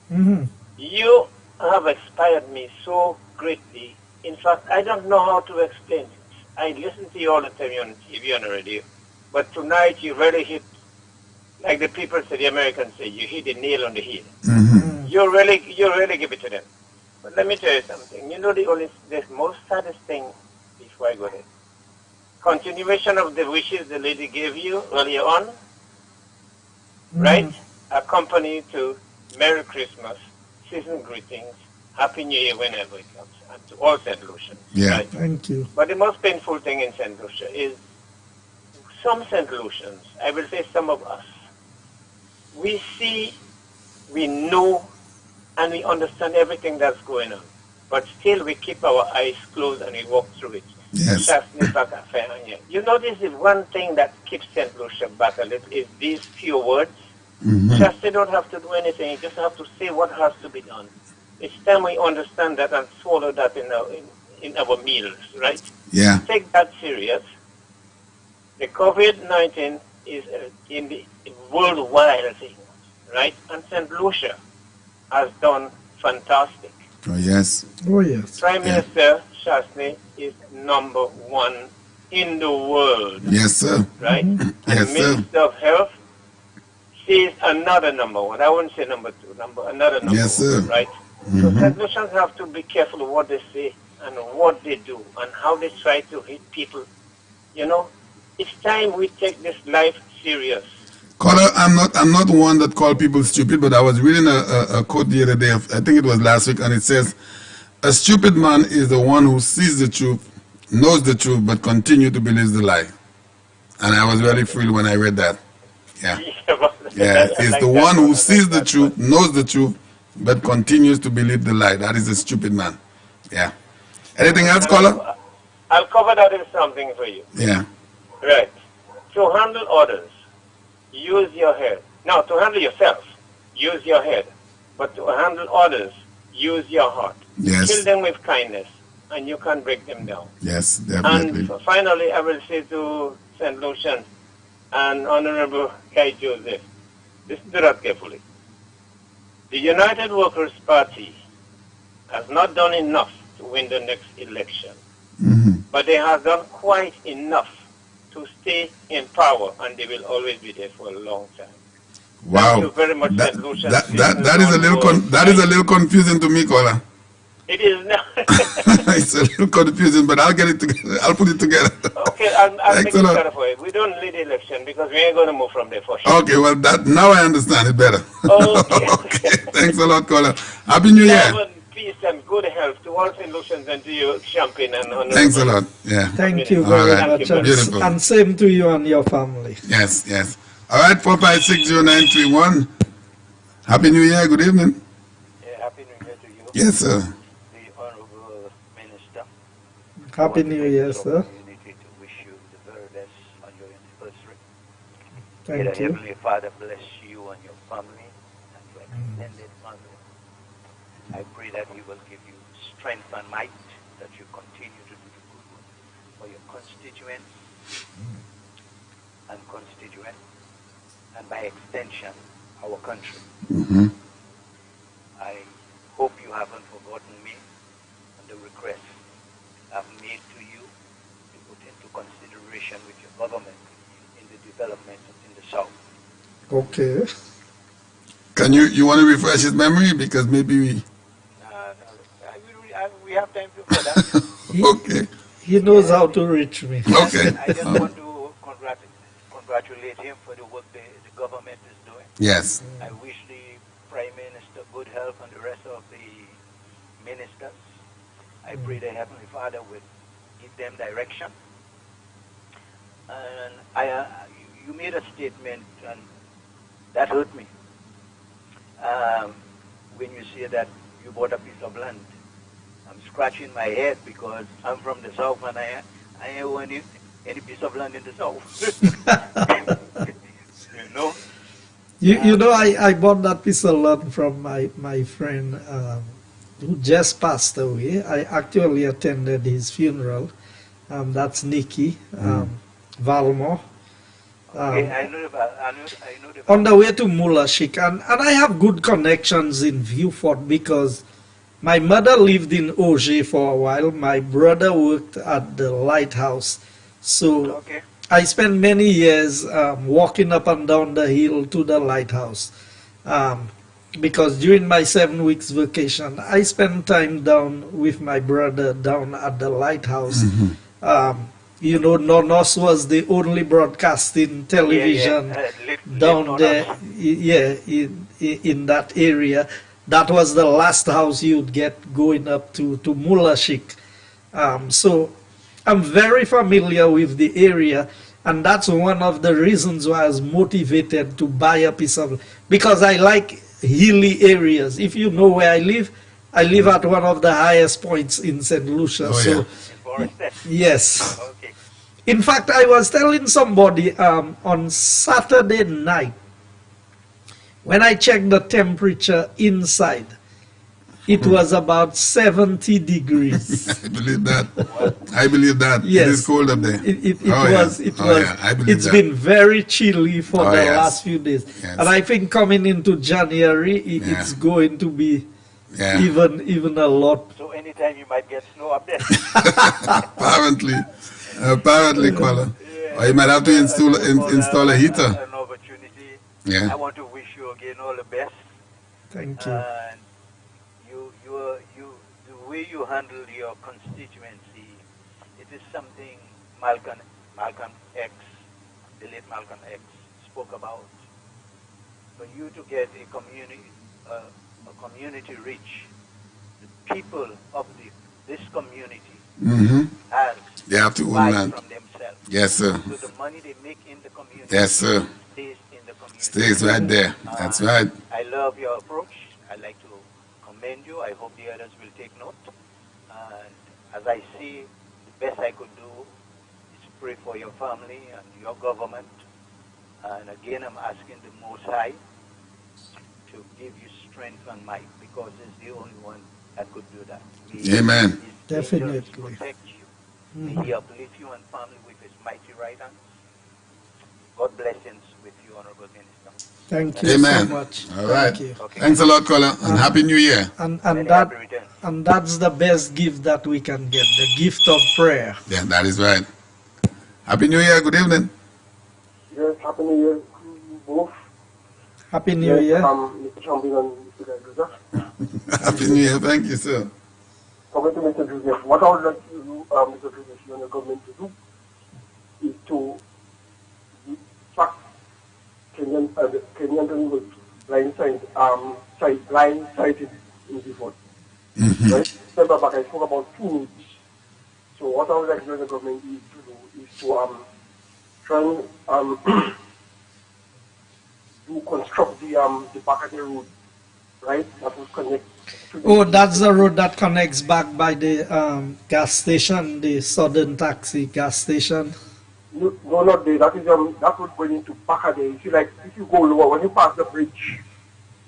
Hmm. You have inspired me so greatly. In fact, I don't know how to explain it. I listen to you all the time on TV and radio. But tonight you really hit, like the people say, the Americans say, you hit the nail on the head. Mm-hmm. You really give it to them. But let me tell you something. You know the most saddest thing before I go there. Continuation of the wishes the lady gave you earlier on, right? Accompanied to Merry Christmas, season greetings, Happy New Year whenever it comes, and to all St. Lucians. Yeah. Right? Thank you. But the most painful thing in St. Lucia is some St. Lucians, I will say some of us, we see, we know, and we understand everything that's going on. But still we keep our eyes closed and we walk through it. Yes. You notice the one thing that keeps St. Lucia back a little is these few words. Mm-hmm. Just they don't have to do anything. You just have to say what has to be done. It's time we understand that and swallow that in our meals, right? Yeah. Take that serious. The COVID-19 is in the worldwide thing, right? And St. Lucia has done fantastic. Oh, yes. Oh, yes. Prime Minister Shastny is #1 in the world, Yes, sir. right? And Yes, the sir. Minister of Health, she is another #1. I wouldn't say #2, another number Yes, sir. one, right? So St. Lucians have to be careful of what they say and what they do and how they try to hit people. You know, it's time we take this life serious. Caller, I'm not one that call people stupid, but I was reading a quote the other day, I think it was last week, and it says, a stupid man is the one who sees the truth, knows the truth, but continue to believe the lie. And I was really thrilled when I read that. Yeah. Yeah, it's the one who sees the truth, knows the truth, but continues to believe the lie. That is a stupid man. Yeah. Anything else, caller? I'll cover that in something for you. Yeah. Right. To handle others, use your head. Now, to handle yourself, use your head. But to handle others, use your heart. Yes. Kill them with kindness, and you can break them down. Yes, definitely. And finally, I will say to St. Lucian and Honorable Guy Joseph, listen to that carefully. The United Workers' Party has not done enough to win the next election, but they have done quite enough to stay in power, and they will always be there for a long time. Wow. Thank you very much, That, St. Lucian. that is a little that is a little confusing to me, caller. It is now. It's a little confusing, but I'll get it together. I'll put it together. Okay, I'll make it Excellent. better for you. We don't lead the election because we ain't going to move from there for sure. Okay, well, that now I understand it better. Okay. Okay, thanks a lot, caller. Happy New Love Year. and peace and good health to all St. Lucians and to you, Champagne and Honorable. Thanks a lot. Yeah. Thank you All very right. much. Beautiful. And same to you and your family. Yes, yes. All right, 4560931. Happy New Year. Good evening. Yeah, Happy New Year to you, Yes, sir. the Honorable Minister. Happy New Year, sir. Opportunity to wish you the very best on your anniversary. May Thank the you. Heavenly Father bless you and your family and your extended family. I pray that He will give you strength and might, that you continue to do the good work for your constituents and by extension, our country. Mm-hmm. I hope you haven't forgotten me and the request I've made to you to put into consideration with your government in the development in the South. Okay. Can you want to refresh his memory? Because maybe we... We have time for that. Okay. He knows how to reach me. Okay. I just want to congratulate him for the work the government is doing. Yes. I wish the Prime Minister good health and the rest of the ministers. I pray the Heavenly Father will give them direction. And you made a statement, and that hurt me. When you say that you bought a piece of land, I'm scratching my head because I'm from the South and I ain't own any piece of land in the South. You know? You know, I bought that piece of land from my friend who just passed away. I actually attended his funeral. That's Nikki Valmore. Okay, I know the On the way to Mulashik, and I have good connections in Viewfort because my mother lived in Auger for a while. My brother worked at the lighthouse. So Okay. I spent many years walking up and down the hill to the lighthouse. Because during my 7 weeks vacation, I spent time down with my brother down at the lighthouse. You know, Nonos was the only broadcasting television down there, in that area. That was the last house you'd get going up to Mulashik. So I'm very familiar with the area, and that's one of the reasons why I was motivated to buy a piece of, because I like hilly areas. If you know where I live at one of the highest points in St. Lucia. Oh, Yes. Okay. In fact, I was telling somebody on Saturday night, when I checked the temperature inside, it was about 70 degrees. I believe that. I believe that. Yes. It is cold up there. It's been very chilly for the last few days. Yes. And I think coming into January, it's going to be even a lot. So anytime you might get snow up there. Apparently, Kuala. Or you might have to install a heater. An opportunity. Yeah. I want to wish you again all the best. Thank you. And the way you handle your constituency, it is something Malcolm X, the late Malcolm X, spoke about. For you to get a community rich, the people of this community has they have to own buy land. from themselves. Yes, sir. So the money they make in the community Yes, sir. stays in the community. Stays right there. That's right. I love your approach. I'd like to commend you. I hope the others will take note. And as I see, the best I could do is pray for your family and your government. And again, I'm asking the Most High to give you strength and might, because it's the only one that could do that. Amen. Definitely. Protect you. May He uplift you and family with His mighty right hand. God blessings with you, Honorable Minister. Thank you Amen. so much. All right. Thank you. Okay. Thanks a lot, Kuala, and Happy New Year. And that's the best gift that we can get, the gift of prayer. Yeah, that is right. Happy New Year. Good evening. Yes, Happy New Year to both. Happy New Year. Mr. Champion and Mr. Gaguza. Happy New Year. Thank you, sir. Coming to Mr. Joseph, what I would like to do, Mr. Joseph, you and the government to do is to track Kenyan was blindsided in default. Right? Remember back, I spoke about 2 needs. So what I would like to do the government to do is to try and construct the Bakate road, right? That will connect. Oh, that's the road that connects back by the gas station, the Southern Taxi gas station. No, not there. That is that would go into Bakate. You see, like if you go lower, when you pass the bridge,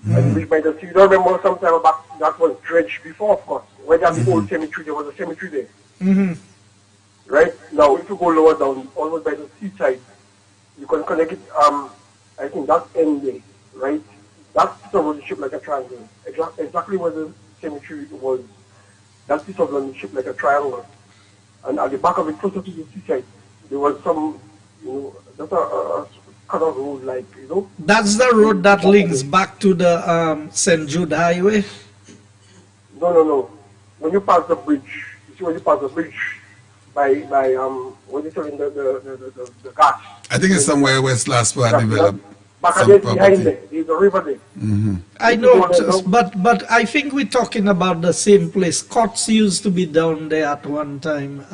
and you reach by the sea, you don't remember some time back that was dredged before, of course. Where there's the old cemetery, there was a cemetery there. Right? Now, if you go lower down, almost by the seaside, you can connect it, I think that's end there, right? That piece of land is shaped like a triangle. Exactly where the cemetery was, that piece of land is shaped like a triangle. And at the back of it, closer to the seaside, there was some, that's a kind of road, like, That's the road that links back to the St. Jude Highway? No. When you pass the bridge, you see when you pass the bridge, by when you're selling the gas. I think it's somewhere West Laspa developed. Back Some again behind property. there, there's a river there. I If you know, go there now, but I think we're talking about the same place. Cots used to be down there at one time.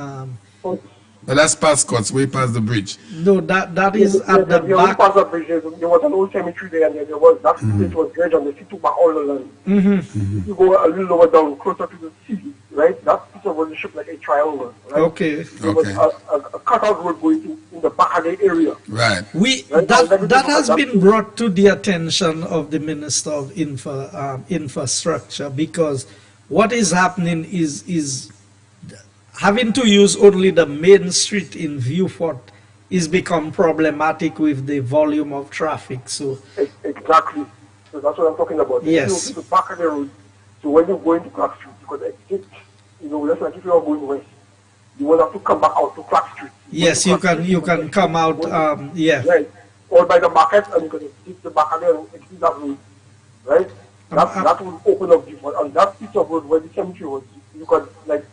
so But that's past Scots, way past the bridge. No, that is at the the only back. part of the bridge, there was an old cemetery there, and there was that place was dredged, and the sea took back all the land. If you go a little lower down, closer to the sea, right, that piece of road is shaped like a triangle, right? Okay, There was a cutout road going to in the back of the area. Right. Right, that has been brought to the attention of the Minister of Infrastructure, because what is happening is having to use only the main street in Viewfort is become problematic with the volume of traffic. So Exactly. So that's what I'm talking about. Yes. If you the back of the road, so when you go into Clark Street, you could exit, just like if you are going west, you will have to come back out to Clark Street. yes, you can come out. Yeah. Right. Or by the market, and you can exit the back of there and exit that road. Right? That will open up Viewfort. On that piece of road where the cemetery was, you can like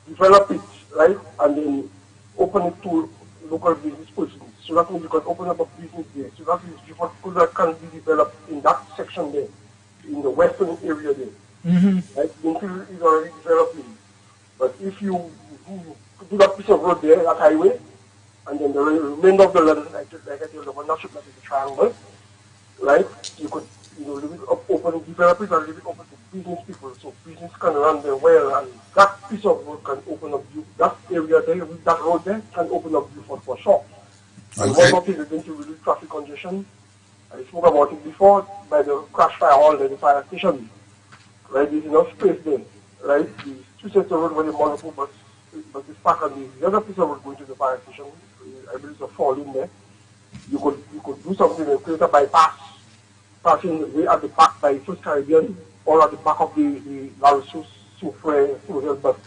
develop it, right? And then open it to local business persons. So that means you can open up a business there. So that means Viewfort can be developed in that section there, in the western area there. Right? The interior is already developing. But if you do that piece of road there, that highway, and then the remainder of the land, like I said, the one that should like a triangle, right? You could, leave it up open, develop it and leave it open to business people, so business can run there well, and that piece of road can open up that area there, with that road there, can open up for sure. And Okay. one more thing is going to reduce traffic congestion. I spoke about it before, by the crash fire hall, the fire station, right? There's enough space there, right? The two sets of road where the multiple but it's parked on the other piece of road going to the fire station. I believe it's a fall in there. You could do something and create a bypass, passing way at the back by First Caribbean, or at the back of the La Ressource, Soufrière, but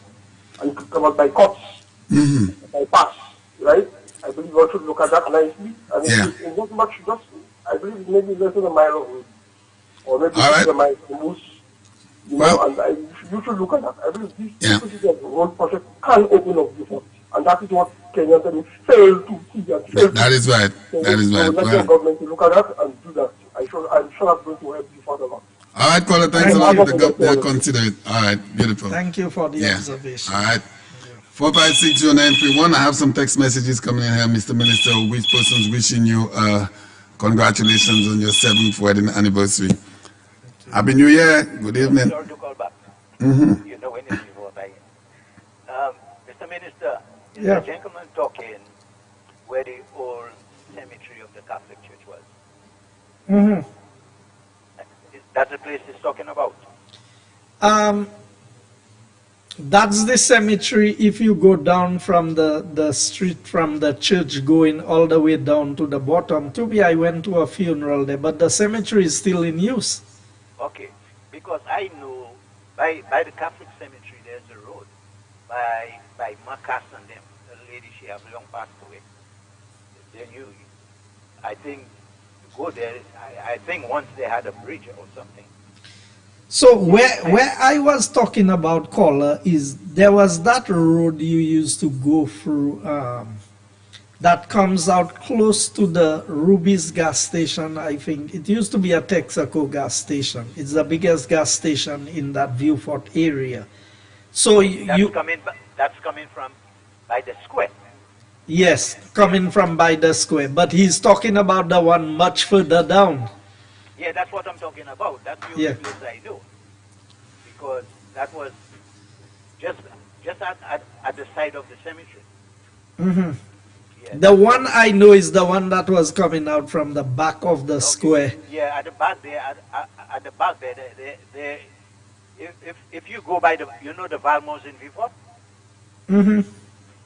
and you could come out by Cots, bypass, right? I believe we should look at that nicely. And it's not much, I believe maybe less than a mile away, or maybe All right. a mile the most. Well, And you should look at that. I believe this pieces of road project can open up before. And that is what Kenyans failed to see and failed That is right. to That is right. let the Well, government to look at that and do that. I'm sure that's going to help you for a lot. all right, caller, thanks a lot. They'll consider it. All right, beautiful. Thank you for the Yeah. observation. All right. 4560931. I have some text messages coming in here, Mr. Minister. Which person's wishing you congratulations on your 7th wedding anniversary. Happy New Year. Good evening. Sorry to call back. You know when it's before I Mr. Minister, is Yeah. the gentleman talking where the old cemetery of the Catholic Church was? That's the place he's talking about. That's the cemetery. If you go down from the street from the church going all the way down to the bottom, I went to a funeral there, but the cemetery is still in use. Okay, because I know by the Catholic cemetery there's a road by Marcus and them. The lady, she has long passed away. Then I think to go there. I think once they had a bridge or something. So where I was talking about, caller, is there was that road you used to go through that comes out close to the Ruby's gas station. I think it used to be a Texaco gas station. It's the biggest gas station in that Viewfort area. So That's coming from by the square. yes, coming from by the square. But he's talking about the one much further down. Yeah, that's what I'm talking about. That's the only place I know. Because that was just at the side of the cemetery. Yeah, The one I know is the one that was coming out from the back of the square. Yeah, at the back there, at the back there, if you go by the Valmos in Viewfort,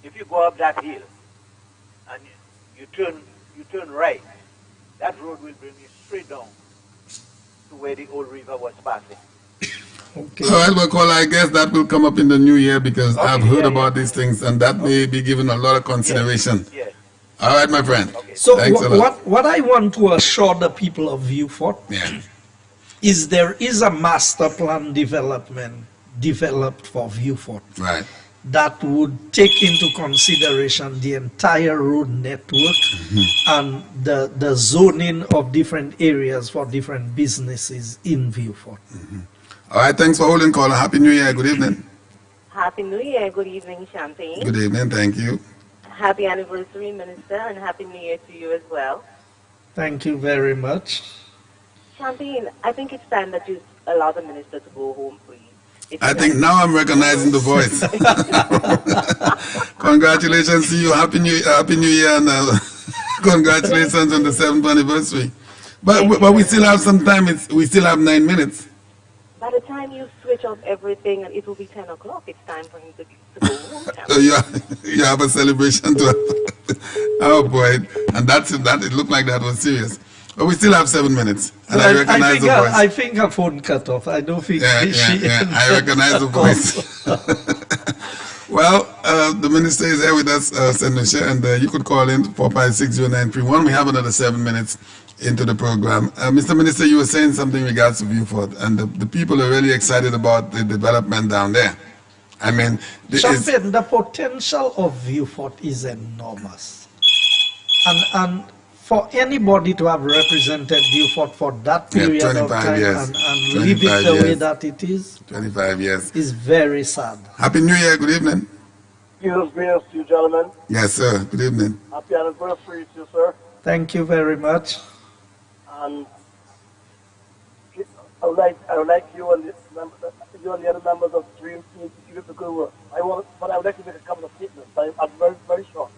if you go up that hill and you turn right, that road will bring you straight down to where the old river was passing. Okay. All right, well, caller, I guess that will come up in the new year because I've heard about these things and that may be given a lot of consideration. Yeah. All right, my friend. So Thanks a lot. what I want to assure the people of Viewfort is there is a master plan developed for Viewfort. Right. that would take into consideration the entire road network and the zoning of different areas for different businesses in Viewfort. All right, thanks for holding, caller. Happy New Year. Good evening. Happy New Year, good evening, Champagne. Good evening. Thank you. Happy anniversary, Minister, and Happy New Year to you as well. Thank you very much. Champagne, I think it's time that you allow the Minister to go home, please. I think now I'm recognizing the voice. Congratulations to you. Happy New Year, and congratulations on the 7th anniversary. But we still have some time. We still have 9 minutes. By the time you switch off everything, and it will be 10 o'clock, it's time for him to go home. So you have a celebration to have. Oh boy, and that it looked like that was serious. But we still have 7 minutes, and I recognize the voice. I think her phone cut off. I don't think I recognize the voice. Well, the minister is here with us, St. Lucia, and you could call in 4560931. We have another 7 minutes into the program. Mr. Minister, you were saying something in regards to Viewfort, and the people are really excited about the development down there. I mean, the potential of Viewfort is enormous. And for anybody to have represented Viewfort for that period of time and leave it the way that it is, 25 years, is very sad. Happy New Year, good evening. Jesus grace to you, gentlemen. Yes, sir, good evening. Happy anniversary to you, sir. Thank you very much. And I would like you and the other members of the Dream Team to keep up the good work. But I would like to make a couple of statements. I'm very, very short.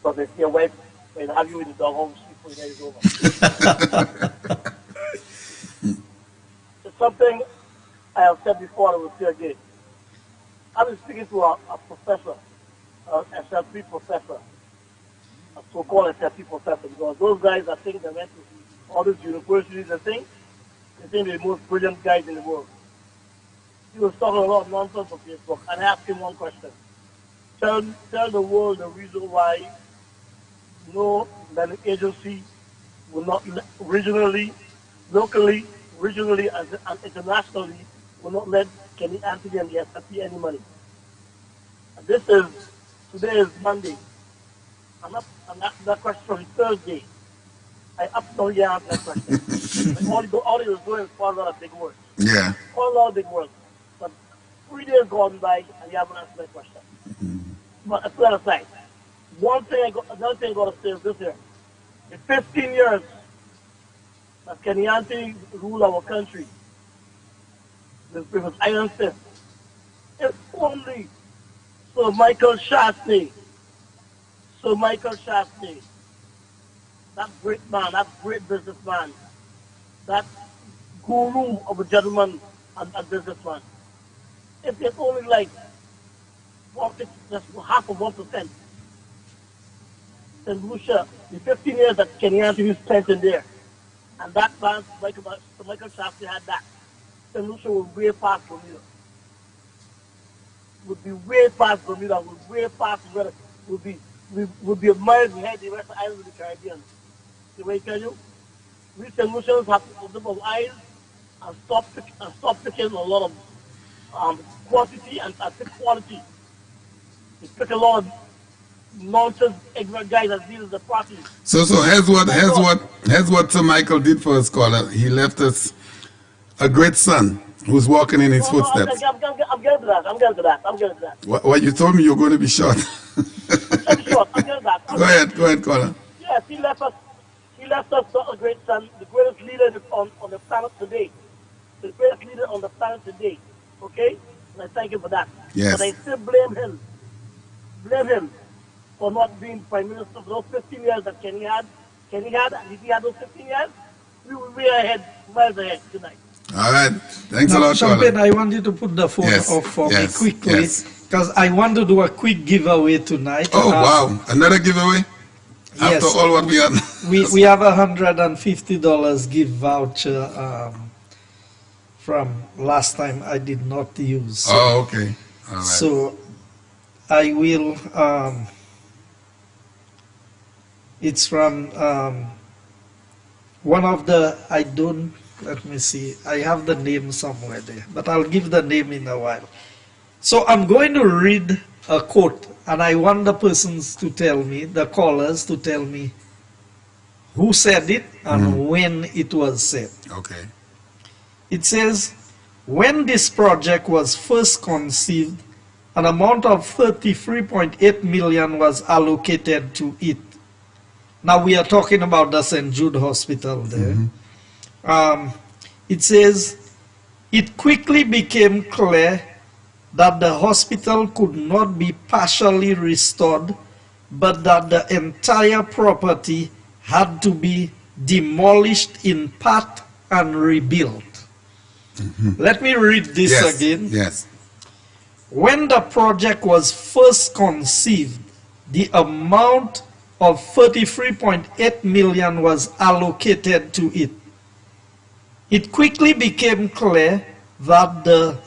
But if your wife will have you in the dog home before the day is over. It's something I have said before, I will say again. I was speaking to a professor, an SLP professor, a so-called SLP professor, because those guys, I think they went to all these universities and things. They think they're the most brilliant guys in the world. He was talking a lot of nonsense on Facebook, and I asked him one question. Tell the world the reason why no lending agency will not regionally, locally, regionally, and internationally will not lend Kenny Anthony and the SFP any money. And today is Monday. I'm asking that question from Thursday. I absolutely answered that question. all he was doing is calling a lot of big words. Yeah. Calling a lot of big words. But 3 days gone by and you haven't answered that question. But I put that aside. Another thing I got to say is this here. In 15 years that Kenny Anthony ruled our country, with his iron fist, it's only Sir Michael Shastney, that great man, that great businessman, that guru of a gentleman and businessman. If it's only like just half of 1%, St. Lucia, the 15 years that Kenny Anthony spent in there, and that man, Michael Shastney had that, St. Lucia would way past Bermuda. Would be way past Bermuda, would way past would be a miles ahead of the rest of the islands of the Caribbean. The way I tell you, we St. Lucians have to open up our eyes and stop picking a lot of quantity and pick quality. We pick a lot of nonsense, ignorant guys that deal with the party. So here's what Sir Michael did for us, caller. He left us a great son who's walking in his footsteps. I'm getting to that. What you told me you were going to be short. I'm short. I'm getting to that. Go ahead, caller. Yes, he left us a great son, the greatest leader on the planet today. The greatest leader on the planet today. Okay? And I thank him for that. Yes. But I still blame him. For not being Prime Minister for those 15 years that Kenny had, and if he had those 15 years, we would be miles ahead tonight. All right. Thanks a lot, Champagne, I want you to put the phone off for me quickly, because I want to do a quick giveaway tonight. Oh, wow. Another giveaway? Yes. After all what we had. we have a $150 gift voucher from last time I did not use. So, oh, okay. All right. So I will... it's from one of the, let me see, I have the name somewhere there, but I'll give the name in a while. So I'm going to read a quote, and I want the persons to tell me, the callers to tell me who said it and when it was said. Okay. It says, when this project was first conceived, an amount of 33.8 million was allocated to it. Now we are talking about the St. Jude Hospital there. It says, it quickly became clear that the hospital could not be partially restored, but that the entire property had to be demolished in part and rebuilt. Let me read this again. Yes. When the project was first conceived, the amount of 33.8 million was allocated to it. It quickly became clear that the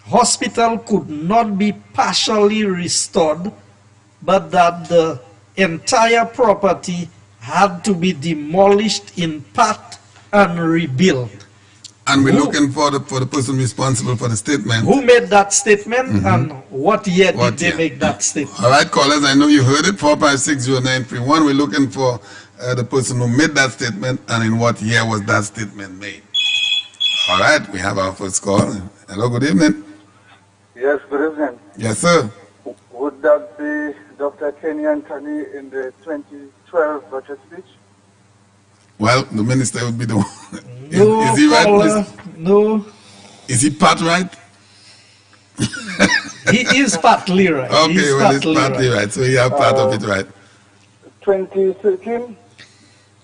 hospital could not be partially restored, but that the entire property had to be demolished in part and rebuilt. And we're looking for the person responsible for the statement. Who made that statement and what year did they make that statement? All right, callers, I know you heard it, 4560931. We're looking for the person who made that statement and in what year was that statement made. All right, we have our first call. Hello, good evening. Yes, good evening. Yes, sir. Would that be Dr. Kenny Anthony in the 2012 budget speech? Well, the minister would be the one. No, is he right? caller, no. Is he part right? He is partly right. Okay, He's well, he's partly right. So he have part of it right. 2013?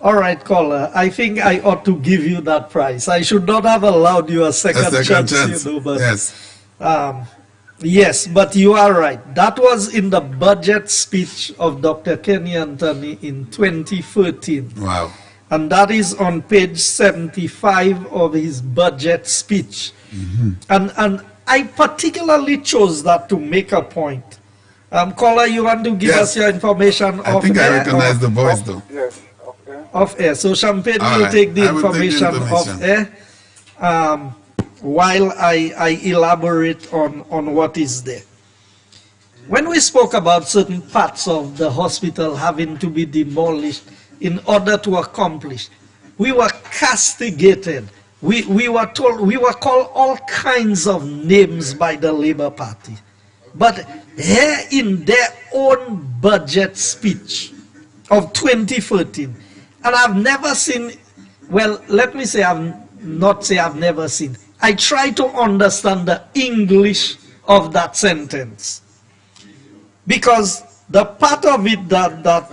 All right, caller. I think I ought to give you that prize. I should not have allowed you a second chance. You know, but, yes. Yes, but you are right. That was in the budget speech of Dr. Kenny Anthony in 2013. Wow. And that is on page 75 of his budget speech. And I particularly chose that to make a point. Caller, you want to give us your information I think I recognize the voice, though. Yes, off air. So Champagne All will right. take the I will take the information off air while I elaborate on what is there. When we spoke about certain parts of the hospital having to be demolished in order to accomplish, we were castigated. We were told, we were called all kinds of names by the Labour Party. But here in their own budget speech of 2013, and I've never seen, well, let me say I've never seen. I try to understand the English of that sentence. Because the part of it that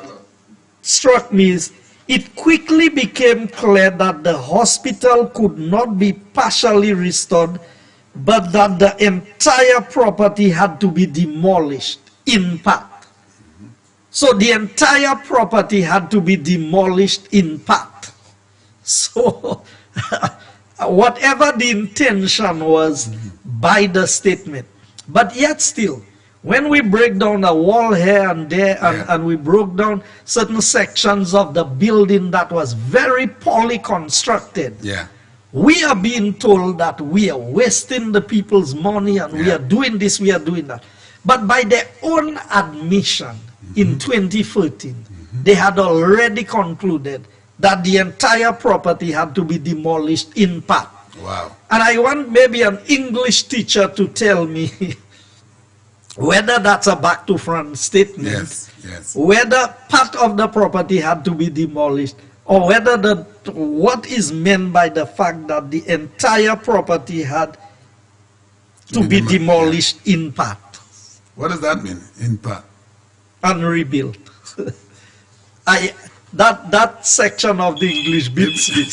struck me is, it quickly became clear that the hospital could not be partially restored, but that the entire property had to be demolished in part. So the entire property had to be demolished in part. So whatever the intention was by the statement, but yet still, when we break down a wall here and there, and we broke down certain sections of the building that was very poorly constructed, we are being told that we are wasting the people's money and we are doing this, we are doing that. But by their own admission in 2013, they had already concluded that the entire property had to be demolished in part. Wow. And I want maybe an English teacher to tell me whether that's a back to front statement, whether part of the property had to be demolished, or whether what is meant by the fact that the entire property had to be demolished in part. What does that mean, in part? And rebuilt. That section of the English beats me.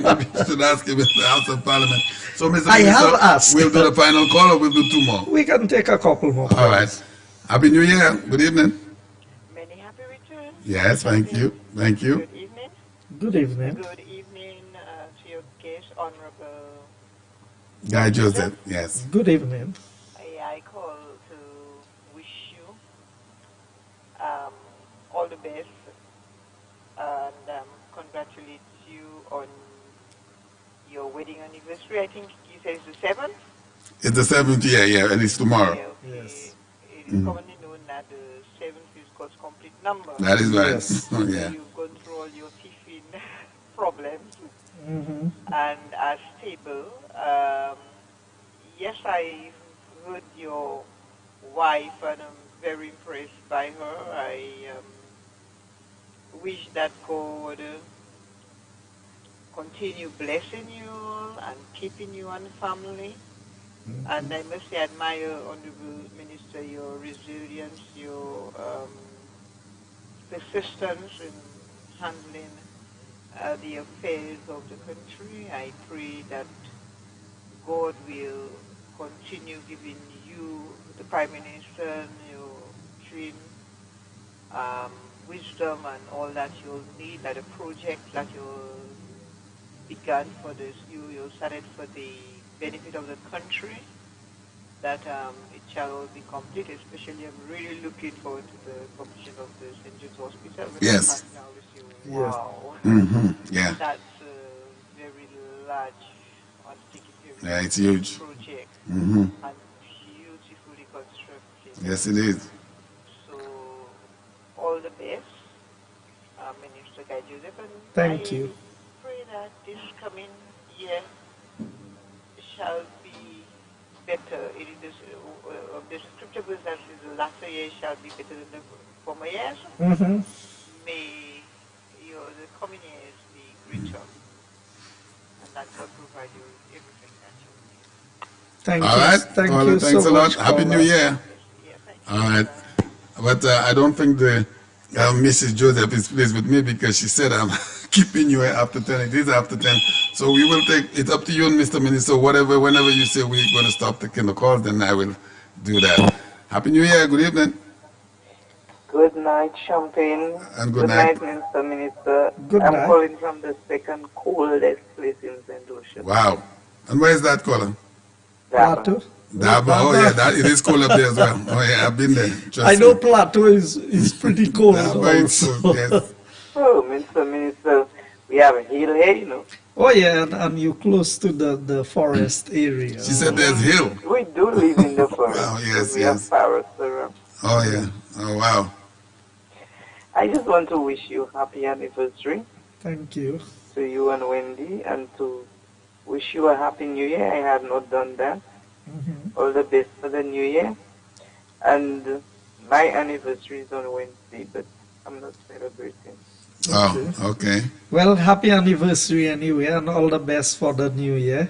Maybe you should ask him in the House of Parliament. So, Mr. I Minister, have asked. We'll do the final call or we'll do two more? We can take a couple more. All right. Happy New Year. Good evening. Many happy returns. Yes, thank you. Thank you. Good evening. Good evening. Good evening to your guest, Honorable Guy Joseph, yes. Good evening. I call to wish you all the best and congratulate you on your wedding anniversary. I think you said it's the 7th? It's the 7th year, and it's tomorrow. Okay. Yes. It's it is commonly known that the 7 is God's complete number. That is right. Yes. Oh, yeah. You've gone through all your tiffin problems Mm-hmm. and are stable. Yes, I heard your wife and I'm very impressed by her. I wish that God continue blessing you and keeping you and family. And I must say, admire, Honorable Minister, your resilience, your persistence in handling the affairs of the country. I pray that God will continue giving you, the Prime Minister, and your team, wisdom and all that you'll need, that the project that you began for this, you started for the benefit of the country, that it shall all be complete. Especially, I'm really looking forward to the completion of the St. Jude's Hospital. Yes. Wow. Mm-hmm. Yeah. That's a very large, Yeah, it's huge. project Mm-hmm. and beautifully constructed. Yes, it is. So, all the best, Minister Guy Joseph. And Thank I you. pray that this coming year shall be better. It is of the scripture verse that says the latter year shall be better than the former years. Mm-hmm. May the coming years be greater, and that God provide you with everything that you need. Thank All you. right. Thank Caller, you thanks so a lot. much. Happy New caller. Year. All right. But I don't think the Mrs. Joseph is pleased with me because she said I'm keeping you after 10. It is after 10. So we will take, it's up to you, Mr. Minister, whatever, whenever you say we're going to stop taking the calls, then I will do that. Happy New Year. Good evening. Good night, Champagne. And good night. Mr. Minister. Good I'm night. calling from the second coldest place in St. Lucia. Wow. And where is that caller? Plateau. Daba. Oh, yeah, it is cold up there as well. Oh, yeah, I've been there. Trust I know me. Plateau is pretty cold Daba is also. cold, yes. Oh, Mr. Minister, we have a hill here, you know. Oh yeah, and you're close to the forest area. She said there's hill. We do live in the forest. Wow, yes, we yes. have forests around. Oh, yeah. Oh, wow. I just want to wish you happy anniversary Thank you. to you and Wendy, and to wish you a happy new year. I had not done that. Mm-hmm. All the best for the new year. And my anniversary is on Wednesday, but I'm not celebrating. Oh, okay. Well, happy anniversary anyway, and all the best for the new year.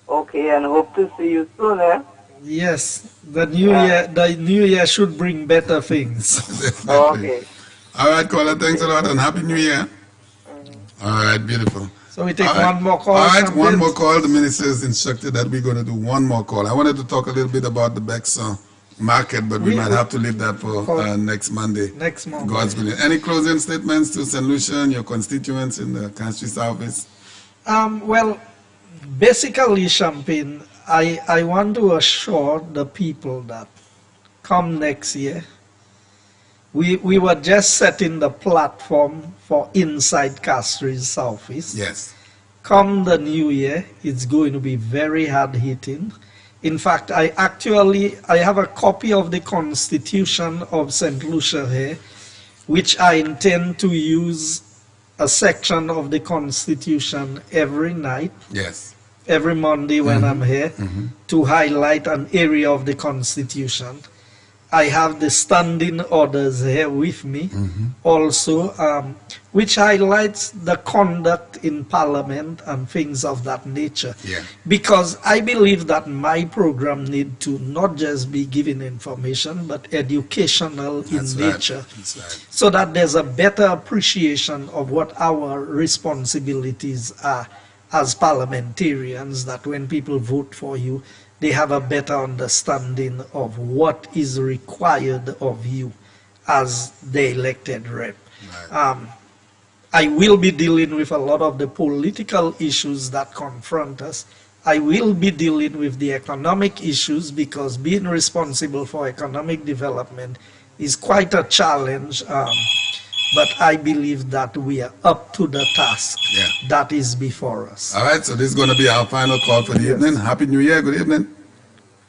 Okay, and hope to see you soon, eh? Yes, the new year should bring better things. Okay. All right, caller, thanks a lot, and Happy New Year. All right, beautiful. So we take All right. one more call. All right, Champagne? one more call. The minister has instructed that we're going to do one more call. I wanted to talk a little bit about the Bexa market, but we might have to leave that for next Monday. Next month. God's willing. Any closing statements to St. Lucia and your constituents in the Castries office? Well, basically, Champagne, I want to assure the people that come next year, we were just setting the platform for inside Castries office. Yes. Come the new year, it's going to be very hard hitting. In fact, I have a copy of the Constitution of St. Lucia here, which I intend to use a section of the Constitution every night, Yes. every Monday when I'm here, to highlight an area of the Constitution. I have the standing orders here with me also, which highlights the conduct in Parliament and things of that nature. Yeah. Because I believe that my program need to not just be giving information, but educational That's in right. nature. That's right. So that there's a better appreciation of what our responsibilities are as parliamentarians, that when people vote for you, they have a better understanding of what is required of you as the elected rep. Right. I will be dealing with a lot of the political issues that confront us. I will be dealing with the economic issues, because being responsible for economic development is quite a challenge. But I believe that we are up to the task that is before us. All right, so this is going to be our final call for the evening. Happy New Year. Good evening.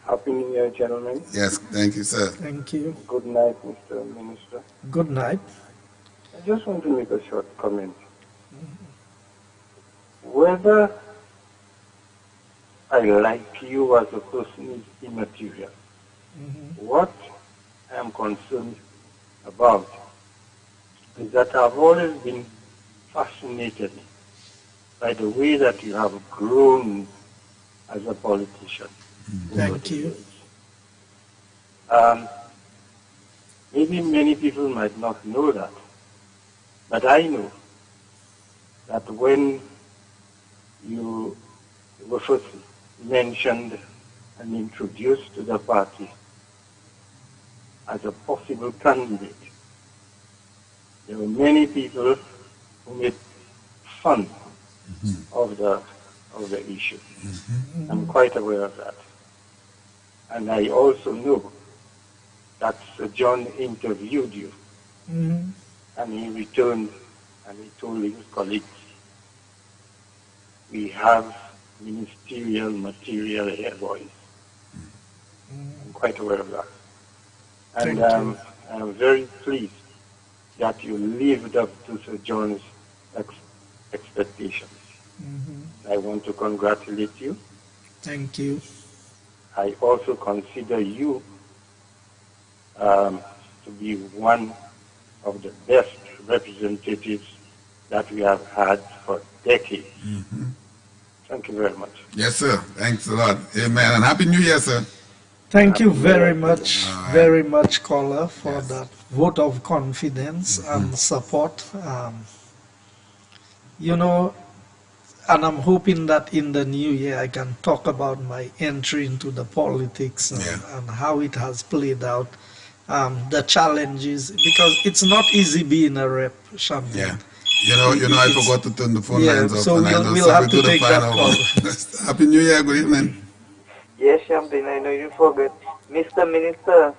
Happy New Year, gentlemen. Yes, thank you, sir. Thank you. Good night, Mr. Minister. Good night. I just want to make a short comment. Whether I like you as a person is immaterial. What I am concerned about is that I've always been fascinated by the way that you have grown as a politician. Thank you. Maybe many people might not know that, but I know that when you were first mentioned and introduced to the party as a possible candidate, there were many people who made fun of the issue. I'm quite aware of that. And I also know that Sir John interviewed you, and he returned and he told his colleagues, we have ministerial material here, boys. I'm quite aware of that. And I'm very pleased that you lived up to Sir John's expectations. I want to congratulate you. Thank you. I also consider you to be one of the best representatives that we have had for decades. Thank you very much. Yes, sir. Thanks a lot. Amen. And Happy New Year, sir. Thank you very much, caller, for that vote of confidence and support. You know, and I'm hoping that in the new year I can talk about my entry into the politics and how it has played out, the challenges, because it's not easy being a rep, Champagne. Yeah. You know, I forgot to turn the phone lines off. So we'll have to take that call. Happy New Year, good evening. Yes, Champagne, I know you forgot. Mr. Minister,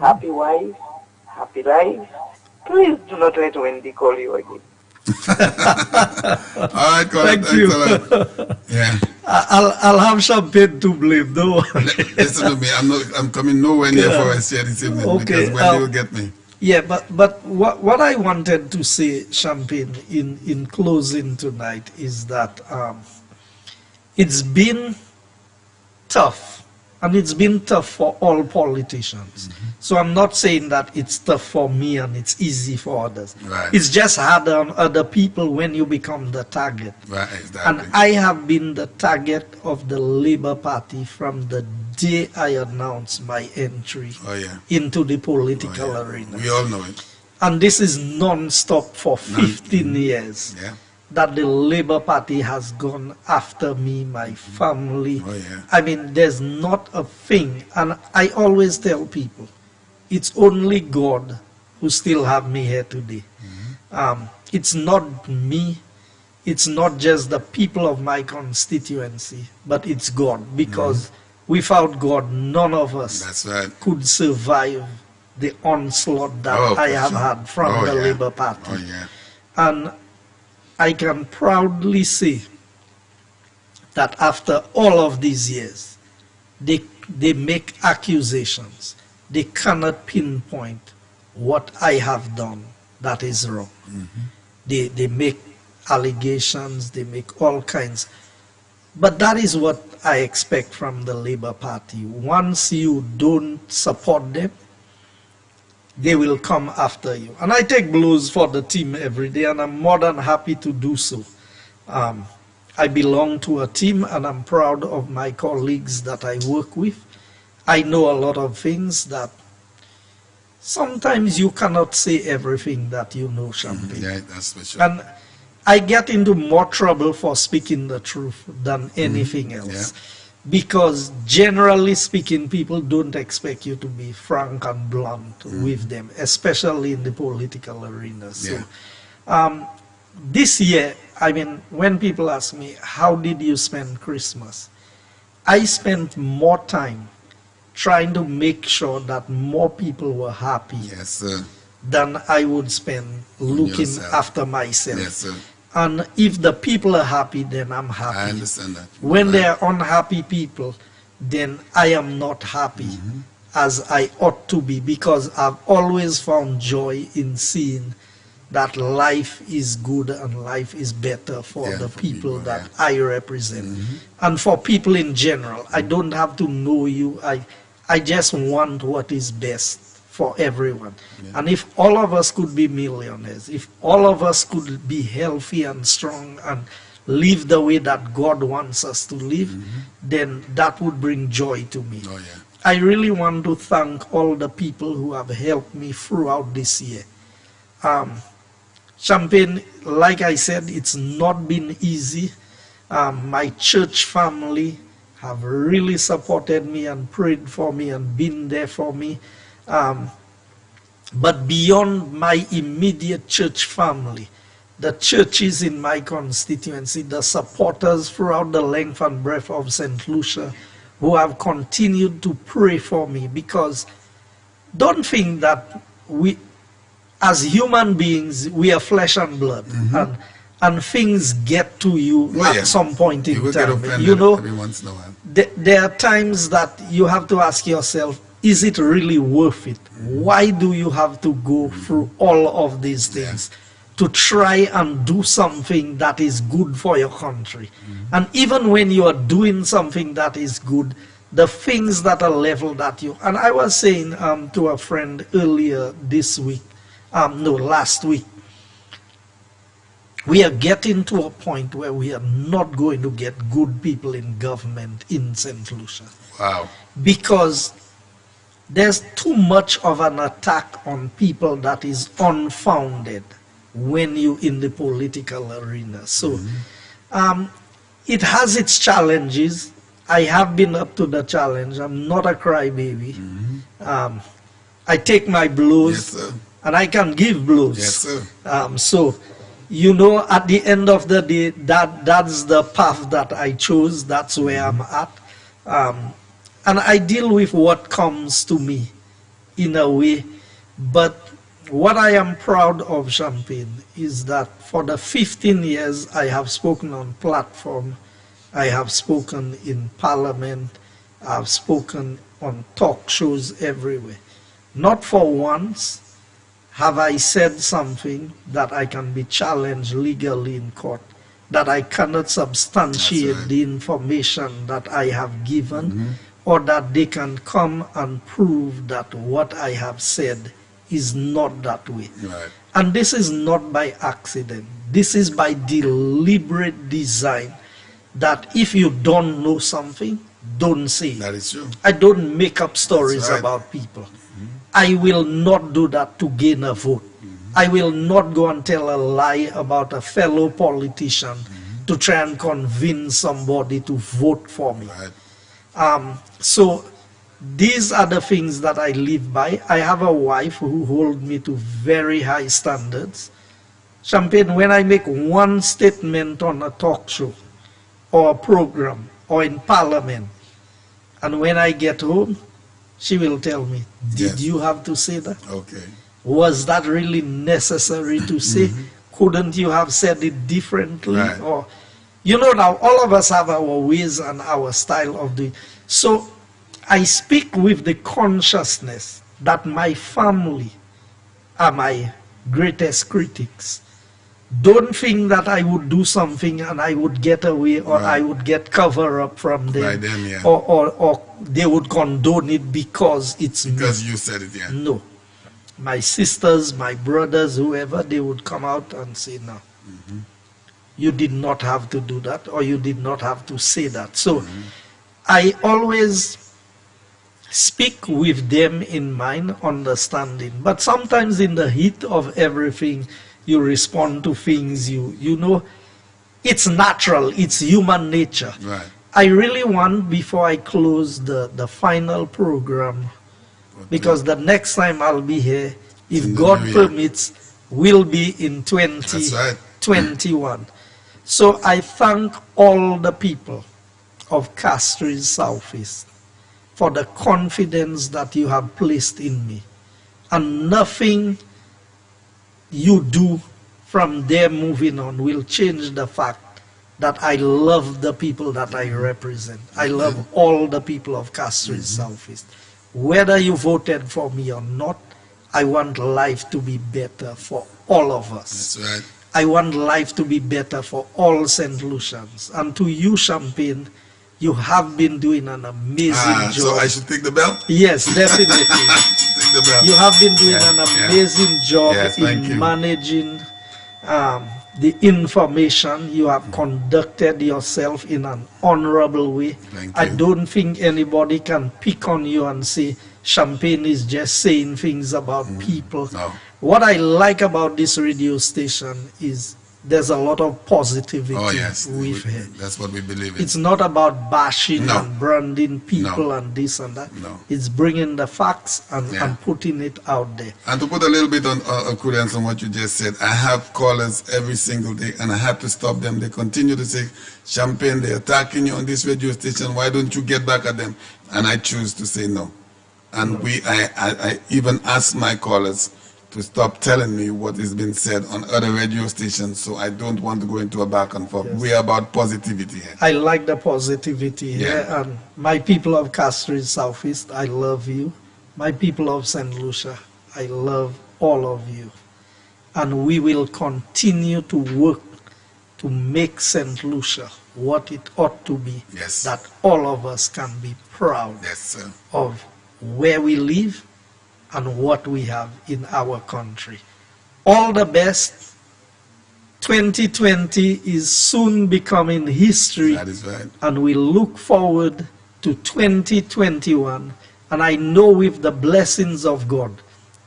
happy wife, happy life. Please do not let Wendy call you again. All right, Colin, Thank you. Yeah. I'll have Champagne to blame, don't worry. Listen to me, I'm coming nowhere near for a share this evening because Wendy will get me. Yeah, but what I wanted to say, Champagne, in closing tonight is that it's been tough, and it's been tough for all politicians. So I'm not saying that it's tough for me and it's easy for others. Right. It's just harder on other people when you become the target. Right, exactly. And I have been the target of the Labour Party from the day I announced my entry into the political arena. We all know it. And this is non-stop for 15 years. Yeah. That the Labour Party has gone after me, my family. I mean, there's not a thing. And I always tell people, it's only God who still have me here today. It's not me. It's not just the people of my constituency, but it's God. Because without God, none of us could survive the onslaught that I have had from the Labour Party. And I can proudly say that after all of these years, they make accusations. They cannot pinpoint what I have done that is wrong. They make allegations, they make all kinds. But that is what I expect from the Labour Party. Once you don't support them, they will come after you. And I take blows for the team every day, and I'm more than happy to do so. I belong to a team, and I'm proud of my colleagues that I work with. I know a lot of things that sometimes you cannot say everything that you know, Champagne. Yeah, that's for sure. And I get into more trouble for speaking the truth than anything else. Because generally speaking, people don't expect you to be frank and blunt with them, especially in the political arena. So this year, I mean, when people ask me, how did you spend Christmas? I spent more time trying to make sure that more people were happy than I would spend looking after myself. Yes, sir. And if the people are happy, then I'm happy. I understand that. When they are unhappy people, then I am not happy as I ought to be, because I've always found joy in seeing that life is good and life is better for the people that I represent. And for people in general, I don't have to know you. I just want what is best for everyone. And if all of us could be millionaires, if all of us could be healthy and strong and live the way that God wants us to live, then that would bring joy to me. I really want to thank all the people who have helped me throughout this year. Champagne, like I said, it's not been easy. My church family have really supported me and prayed for me and been there for me. But beyond my immediate church family, the churches in my constituency, the supporters throughout the length and breadth of St. Lucia who have continued to pray for me, because don't think that we, as human beings, we are flesh and blood, and things get to you at some point in time. You know, every once in a while. There are times that you have to ask yourself, is it really worth it? Why do you have to go through all of these things to try and do something that is good for your country? And even when you are doing something that is good, the things that are leveled at you. And I was saying to a friend earlier this week, last week, we are getting to a point where we are not going to get good people in government in St. Lucia. Wow. Because there's too much of an attack on people that is unfounded when you're in the political arena. So it has its challenges. I have been up to the challenge. I'm not a crybaby. I take my blows, and I can give blows. Yes, sir. So, you know, at the end of the day, that's the path that I chose. That's where I'm at. And I deal with what comes to me in a way. But what I am proud of, Champagne, is that for the 15 years I have spoken on platform, I have spoken in parliament, I've spoken on talk shows everywhere. Not for once have I said something that I can be challenged legally in court, that I cannot substantiate the information that I have given, or that they can come and prove that what I have said is not that way. And this is not by accident. This is by deliberate design, that if you don't know something, don't say it. That is true. I don't make up stories about people. I will not do that to gain a vote. I will not go and tell a lie about a fellow politician to try and convince somebody to vote for me. So these are the things that I live by. I have a wife who holds me to very high standards. Champagne, when I make one statement on a talk show or a program or in parliament, and when I get home, she will tell me, did you have to say that? Okay. Was that really necessary to say? Couldn't you have said it differently? Or, you know, now all of us have our ways and our style of doing. So I speak with the consciousness that my family are my greatest critics. Don't think that I would do something and I would get away, or I would get cover up from them, or they would condone it because it's me. Because you said it, No. My sisters, my brothers, whoever, they would come out and say, no, you did not have to do that, or you did not have to say that. So I always speak with them in mind, understanding. But sometimes in the heat of everything, you respond to things, you know, it's natural, it's human nature. I really want, before I close the final program, because the next time I'll be here, if God permits, will be in 2021. So I thank all the people of Castries Southeast for the confidence that you have placed in me. And nothing you do from there moving on will change the fact that I love the people that I represent. I love all the people of Castries Southeast. Whether you voted for me or not, I want life to be better for all of us. That's right. I want life to be better for all St. Lucians. And to you, Champagne, you have been doing an amazing job. So I should take the bell? Yes, definitely. Take the bell. You have been doing an amazing job in you. managing the information. You have conducted yourself in an honorable way. I don't think anybody can pick on you and say Champagne is just saying things about people. No. What I like about this radio station is there's a lot of positivity with it. That's what we believe in. It's not about bashing and branding people and this and that. No. It's bringing the facts and putting it out there. And to put a little bit on credence on what you just said, I have callers every single day, and I have to stop them. They continue to say, Champagne, they're attacking you on this radio station. Why don't you get back at them? And I choose to say no. And I even ask my callers to stop telling me what has been said on other radio stations, so I don't want to go into a back and forth. We are about positivity here. I like the positivity here, and my people of Castries Southeast, I love you. My people of St. Lucia, I love all of you. And we will continue to work to make St. Lucia what it ought to be, that all of us can be proud of where we live and what we have in our country. All the best. 2020 is soon becoming history. That is right. And we look forward to 2021. And I know with the blessings of God,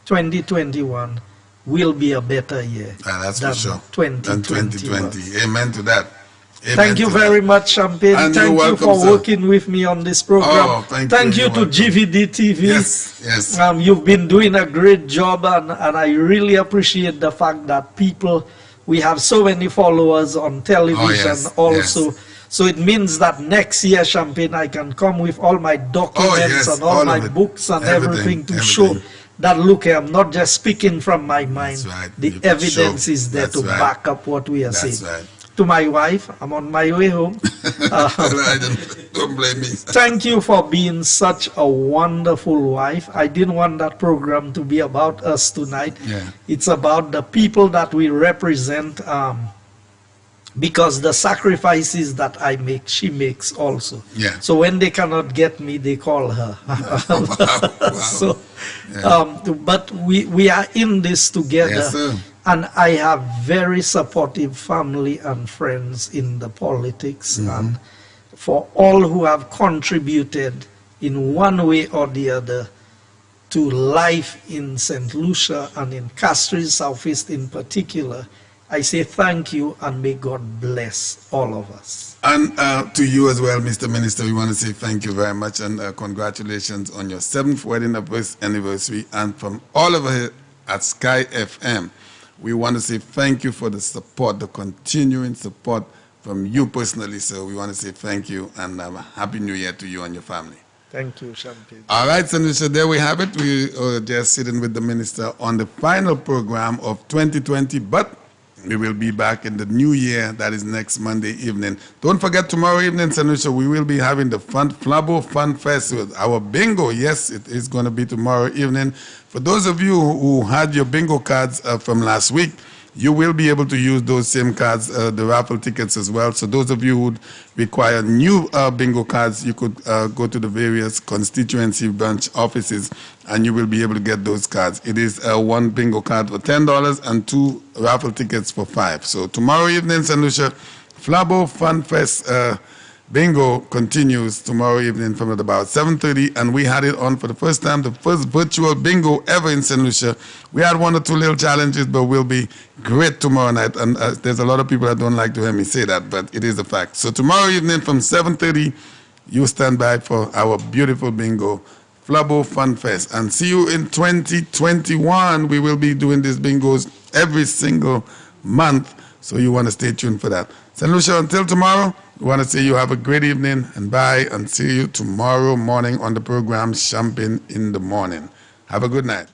2021 will be a better year that's than for sure. 2020. Amen to that. Amen. Thank you very much, Champagne. And thank you for working with me on this program. Thank you to GVD TV. Yes. You've been doing a great job, and I really appreciate the fact that we have so many followers on television also. So it means that next year, Champagne, I can come with all my documents and all my books and everything to show that, look, I'm not just speaking from my mind. The evidence is there to back up what we are saying. To my wife, I'm on my way home. Don't blame me. Thank you for being such a wonderful wife. I didn't want that program to be about us tonight. It's about the people that we represent, because the sacrifices that I make, she makes also. So when they cannot get me, they call her. So, but we are in this together. And I have very supportive family and friends in the politics. And for all who have contributed in one way or the other to life in St. Lucia and in Castries Southeast in particular, I say thank you and may God bless all of us. And to you as well, Mr. Minister, we want to say thank you very much and congratulations on your 7th wedding anniversary. And from all of us here at Sky FM, we want to say thank you for the support, the continuing support from you personally. So we want to say thank you and Happy New Year to you and your family. Thank you, Champagne. All right, so there we have it. We are just sitting with the minister on the final program of 2020, but we will be back in the new year. That is next Monday evening. Don't forget, tomorrow evening, St. Lucia, we will be having the Flabo Fun Festival. Our bingo, yes, it is going to be tomorrow evening. For those of you who had your bingo cards from last week, you will be able to use those same cards, the raffle tickets as well. So those of you who require new bingo cards, you could go to the various constituency branch offices and you will be able to get those cards. It is one bingo card for $10 and 2 raffle tickets for $5. So tomorrow evening, St. Lucia, Flabo Fun Fest bingo continues tomorrow evening from at about 7:30, and we had it on for the first time, the first virtual bingo ever in St. Lucia. We had 1 or 2 little challenges, but we'll be great tomorrow night. And there's a lot of people that don't like to hear me say that, but it is a fact. So tomorrow evening from 7:30, you stand by for our beautiful bingo, Flabo Fun Fest. And see you in 2021. We will be doing these bingos every single month, so you want to stay tuned for that. St. Lucia, until tomorrow, we want to say you have a great evening and bye, and see you tomorrow morning on the program Champagne in the Morning. Have a good night.